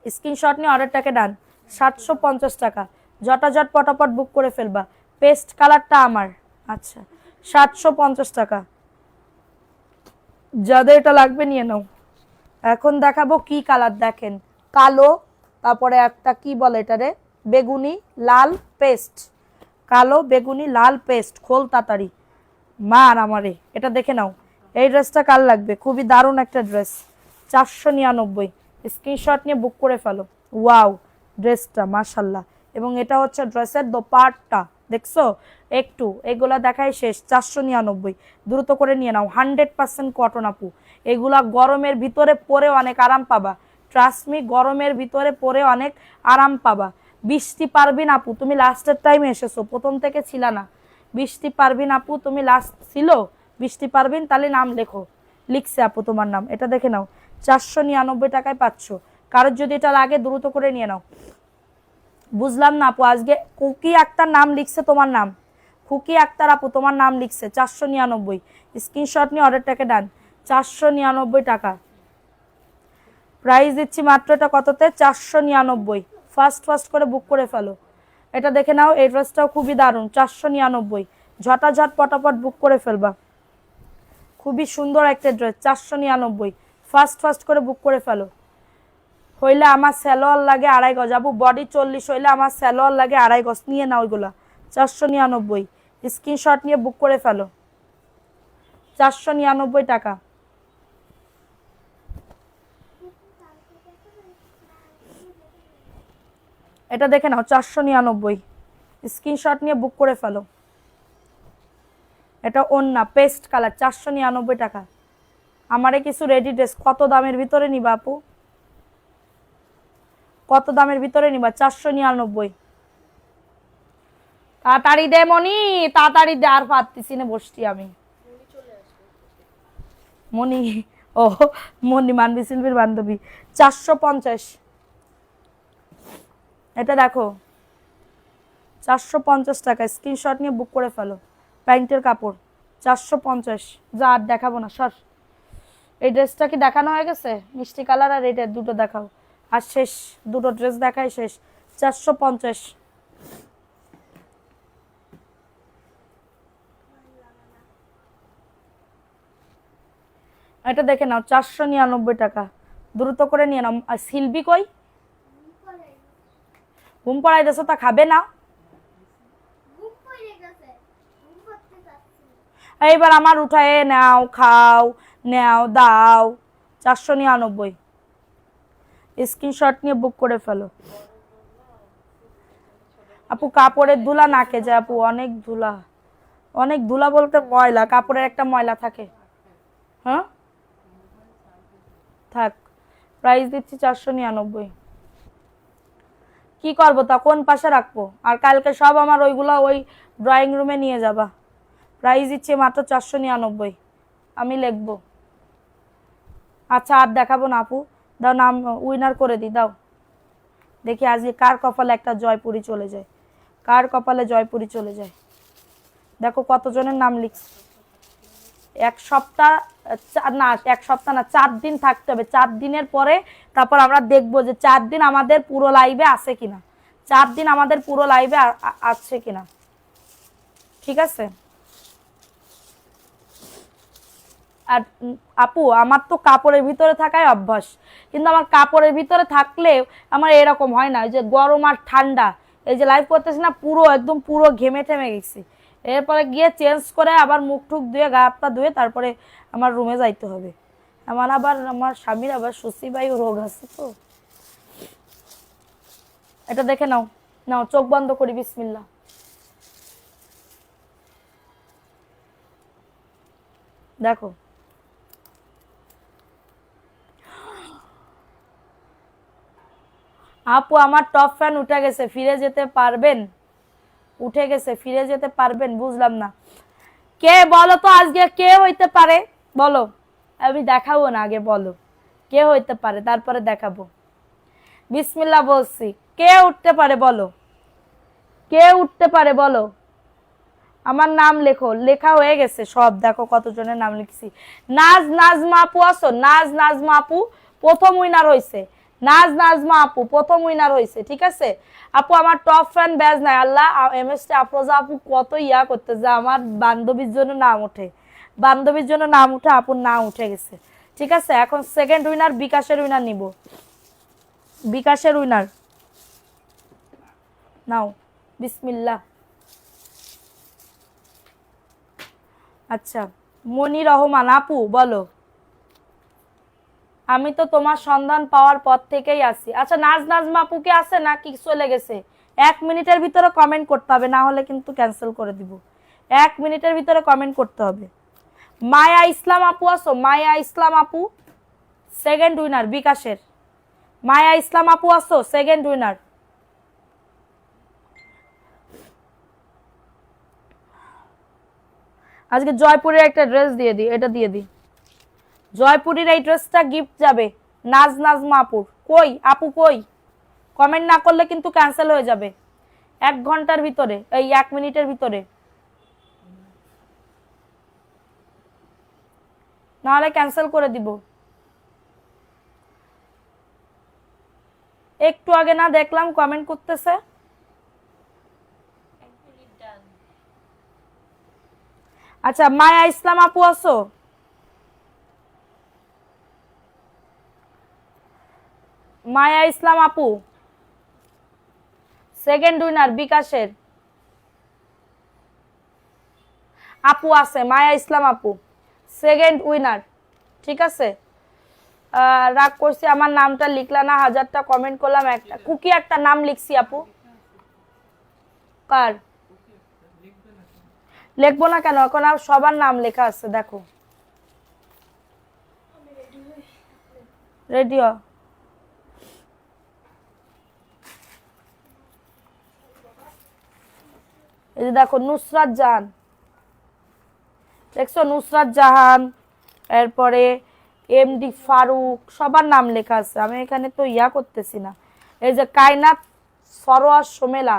স্ক্রিনশট নিয়ে অর্ডারটাকে ডান, 750 টাকা। ঝটাঝট পটাপট বুক করে ফেলবা, পেস্ট কালারটা আমার। আচ্ছা 750 টাকা, যাদের এটা লাগবে নিয়ে নাও। এখন দেখাবো কি কালার, দেখেন কালো, তারপরে একটা কি বলে এটারে, বেগুনি লাল পেস্ট, কালো বেগুনি লাল পেস্ট, খোল তাড়াতাড়ি মার আমারে। এটা দেখে নাও, এই ড্রেসটা কার লাগবে? খুবই দারুণ একটা ড্রেস, 499। স্ক্রিনশট নিয়ে বুক করে ফেলো। ওয়াও ড্রেসটা মাশাল্লাহ। এবং এটা হচ্ছে ড্রেসের দোপাট্টা, দেখছো একটু, এগুলা দেখাই শেষ, 499। দ্রুত করে নিয়ে নাও, 100% কটন আপু। এগুলা গরমের ভিতরে পরে অনেক আরাম পাবা, ট্রাস্ট মি, গরমের ভিতরে পরে অনেক আরাম পাবা। বৃষ্টি পারবিন আপু, তুমি লাস্টের টাইমে এসেছো, প্রথম থেকে ছিল না। বৃষ্টি পারবিন আপু, তুমি লাস্ট ছিল, বৃষ্টি পারবিন, তাহলে নাম লেখো, লিখছে আপু তোমার নাম। এটা দেখে নাও, 499 টাকায় পাচ্ছ। কারোর যদি এটা লাগে দ্রুত করে নিয়ে নাও। বুঝলাম না আপু, আজকে খুকি আক্তার নাম লিখছে, তোমার নাম খুকি আক্তার আপু, তোমার নাম লিখছে, 499। স্ক্রিনশট নিয়ে অর্ডারটাকে ডান, 499 টাকা। প্রাইস দিচ্ছি মাত্র, এটা কততে? 499। ফার্স্ট ফার্স্ট করে বুক করে ফেলো। এটা দেখে নাও, এই ড্রেসটাও খুবই দারুণ, 499। ঝটাঝট পটাপট বুক করে ফেলবা, খুবই সুন্দর একটা ড্রেস, 499। ফার্স্ট ফার্স্ট করে বুক করে ফেলো। হইলে আমার স্যালোয়ার লাগে 2.5 গজ আপু, বডি 40 হইলে আমার স্যালোয়ার লাগে 2.5 গজ, নিয়ে নাও ওইগুলা, 499। স্ক্রিনশট নিয়ে বুক করে ফেলো, 499 টাকা। এটা দেখে নাও, 499। স্ক্রিনশট নিয়ে বুক করে ফেলো। এটা ওন্না পেস্ট কালার, 499 টাকা। আমারে কিছু রেডি ড্রেস, কত দামের ভিতরে নিবা আপু? কত দামের ভিতরে নিবা? 499। তাড়াতাড়ি দে মনি, তাড়াতাড়ি দে, আর পারতেছি না, বসছি আমি। মনি, ও মনি মানবি শিল্পীর বান্ধবী, 450। এটা দেখো 450 টাকা। স্ক্রিনশট নিয়ে বুক করে ফেলো। প্যান্টের কাপড়, 450। যা আর দেখাবো না, সর। এই ড্রেসটা কি দেখানো হয়ে গেছে? মিষ্টি কালার আর এটা দুটো দেখাও, আর শেষ, দুটো ড্রেস দেখাই শেষ, 450। এটা দেখে নাও, 499 টাকা। দ্রুত করে নিয়ে নাও। আর শিল্পী কই? ঘুম পড়াই দেছো, তা খাবে না? এইবার আমার উঠায় নাও, খাও, নাও, দাও, 499। স্ক্রিনশট নিয়ে বুক করে ফেলো। আপু কাপড়ের ধুলা নাকে যায় আপু, অনেক ধুলা, অনেক ধুলা বলতে ময়লা, কাপড়ের একটা ময়লা থাকে। হ্যাঁ থাক, প্রাইস দিচ্ছি 499। কি করবো তা, কোন পাশে রাখবো? আর কালকে সব আমার ওইগুলা ওই ড্রয়িং রুমে নিয়ে যাবা। প্রাইস দিচ্ছি মাত্র 499, আমি লিখবো। আচ্ছা আর দেখাবো না আপু, দাও নাম উইনার করে দিই, দাও দেখি আজকে কার কপালে একটা জয়পুরি চলে যায়। কার কপালে জয়পুরি চলে যায়? দেখো কতজনের নাম লিখছে। এক সপ্তাহ না, এক সপ্তাহ না, 4 দিন থাকতে হবে। 4 দিনের পরে তারপর আমরা দেখবো যে 4 দিন আমাদের পুরো লাইভে আছে কিনা, 4 দিন আমাদের পুরো লাইভে আছে কিনা। ঠিক আছে? আর আপু আমার তো কাপড়ের ভিতরে থাকাই অভ্যাস, কিন্তু আমার কাপড়ের ভিতরে থাকলে আমার এরকম হয় না, ওই যে গরম আর ঠান্ডা, এই যে লাইভ করতেছি না, পুরো একদম পুরো ঘেমে ঠেমে গেছি। এরপরে গিয়ে চেঞ্জ করে আবার মুখ টুক ধুয়ে গা হাত পা ধুয়ে তারপরে আমার রুমে যাইতে হবে। আমার স্বামীর আবার সুসিবায়ু রোগ আছে তো। এটা দেখে নাও, নাও চোখ বন্ধ করি, বিসমিল্লাহ। দেখো আপু আমার টপ ফ্যান উঠে গেছে, ফিরে যেতে পারবেন? উঠে গেছে, ফিরে যেতে পারবেন? বুঝলাম না, কে বলো তো আজকে কে হইতে পারে বলো, আমি দেখাবো না, আগে বলো কে হইতে পারে, তারপরে দেখাবো। বিসমিল্লাহ বলছি, কে উঠতে পারে বলো, কে উঠতে পারে বলো। আমার নাম লেখো, লেখা হয়ে গেছে সব, দেখো কতজনের নাম লিখছি। নাজমা আপু আসো, নাজমা আপু প্রথম উইনার হইছে, নাজমা আপু প্রথম উইনার হইছে। ঠিক আছে আপু, আমার টপ ফ্যান ব্যাজ নাই। আল্লাহ, এমএসটি আফরোজা আপু কত ইয়া করতে যে আমার বান্ধবীর জন্য নাম উঠে, বান্ধবীর জন্য নাম উঠে, আপুর নাম উঠে গেছে। ঠিক আছে, এখন সেকেন্ড উইনার বিকাশের উইনার নিব, বিকাশের উইনার নাও, বিসমিল্লাহ। আচ্ছা, মনি রহমান আপু বলো, আমি তো তোমার সন্ধান পাওয়ার পর থেকেই আছি। আচ্ছা, নাজমা আপু কি আছে নাকি চলে গেছে? 1 মিনিটের ভিতরে কমেন্ট করতে হবে, না হলে কিন্তু ক্যান্সেল করে দিব। 1 মিনিটের ভিতরে কমেন্ট করতে হবে। মায়া ইসলাম আপু আসো, মায়া ইসলাম আপু সেকেন্ড উইনার বিকাশের। মায়া ইসলাম আপু আসো, সেকেন্ড উইনার। আজকে জয়পুরের একটা ড্রেস দিয়ে দিই, এটা দিয়ে দিই, জয়পুরের এই ড্রেসটা গিফট যাবে নাজমা আপুর। কই আপু কই? কমেন্ট না করলে কিন্তু ক্যান্সেল হয়ে যাবে 1 ঘন্টার ভিতরে, এই 1 মিনিটের ভিতরে, না হলে ক্যান্সেল করে দিব। একটু আগে না দেখলাম কমেন্ট করতেছে। আচ্ছা, মায়া ইসলাম আপু আসো, মায়া ইসলাম আপু সেকেন্ড উইনার বিকাশের। আপু আছে, মায়া ইসলাম আপু সেকেন্ড উইনার। ঠিক আছে, রাগ করছি, আমার নামটা লিখলা না, 1000টা কমেন্ট করলাম, একটা কুকি একটা নাম লিখছি আপু। কার লিখবো না কেন, এখন আর সবার নাম লেখা আছে, দেখো রেডিও। এই যে দেখো নুসরাত জাহান, দেখছো নুসরাত জাহান, এরপরে এমডি ফারুক, সবার নাম লেখা আছে, আমি এখানে তো ইয়া করতেছি না। এই যে কায়নাত সরোয়ার সোমেলা,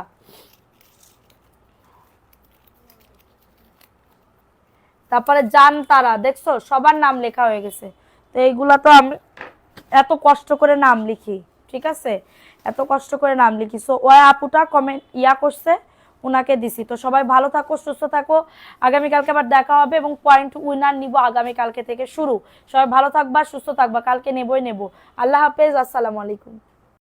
তারপরে জান তারা, দেখছো সবার নাম লেখা হয়ে গেছে। তো এইগুলা তো আমি এত কষ্ট করে নাম লিখি, ঠিক আছে, এত কষ্ট করে নাম লিখি। সো ওই আপুটা কমেন্ট ইয়া করছে, উনাকে দিছি। তো সবাই ভালো থাকো, সুস্থ থাকো, আগামীকালকে আবার দেখা হবে এবং পয়েন্ট উইনার নিব আগামীকালকে থেকে শুরু। সবাই ভালো থাকবা, সুস্থ থাকবা, কালকে নেবই নেব। আল্লাহ হাফেজ, আসসালামু আলাইকুম।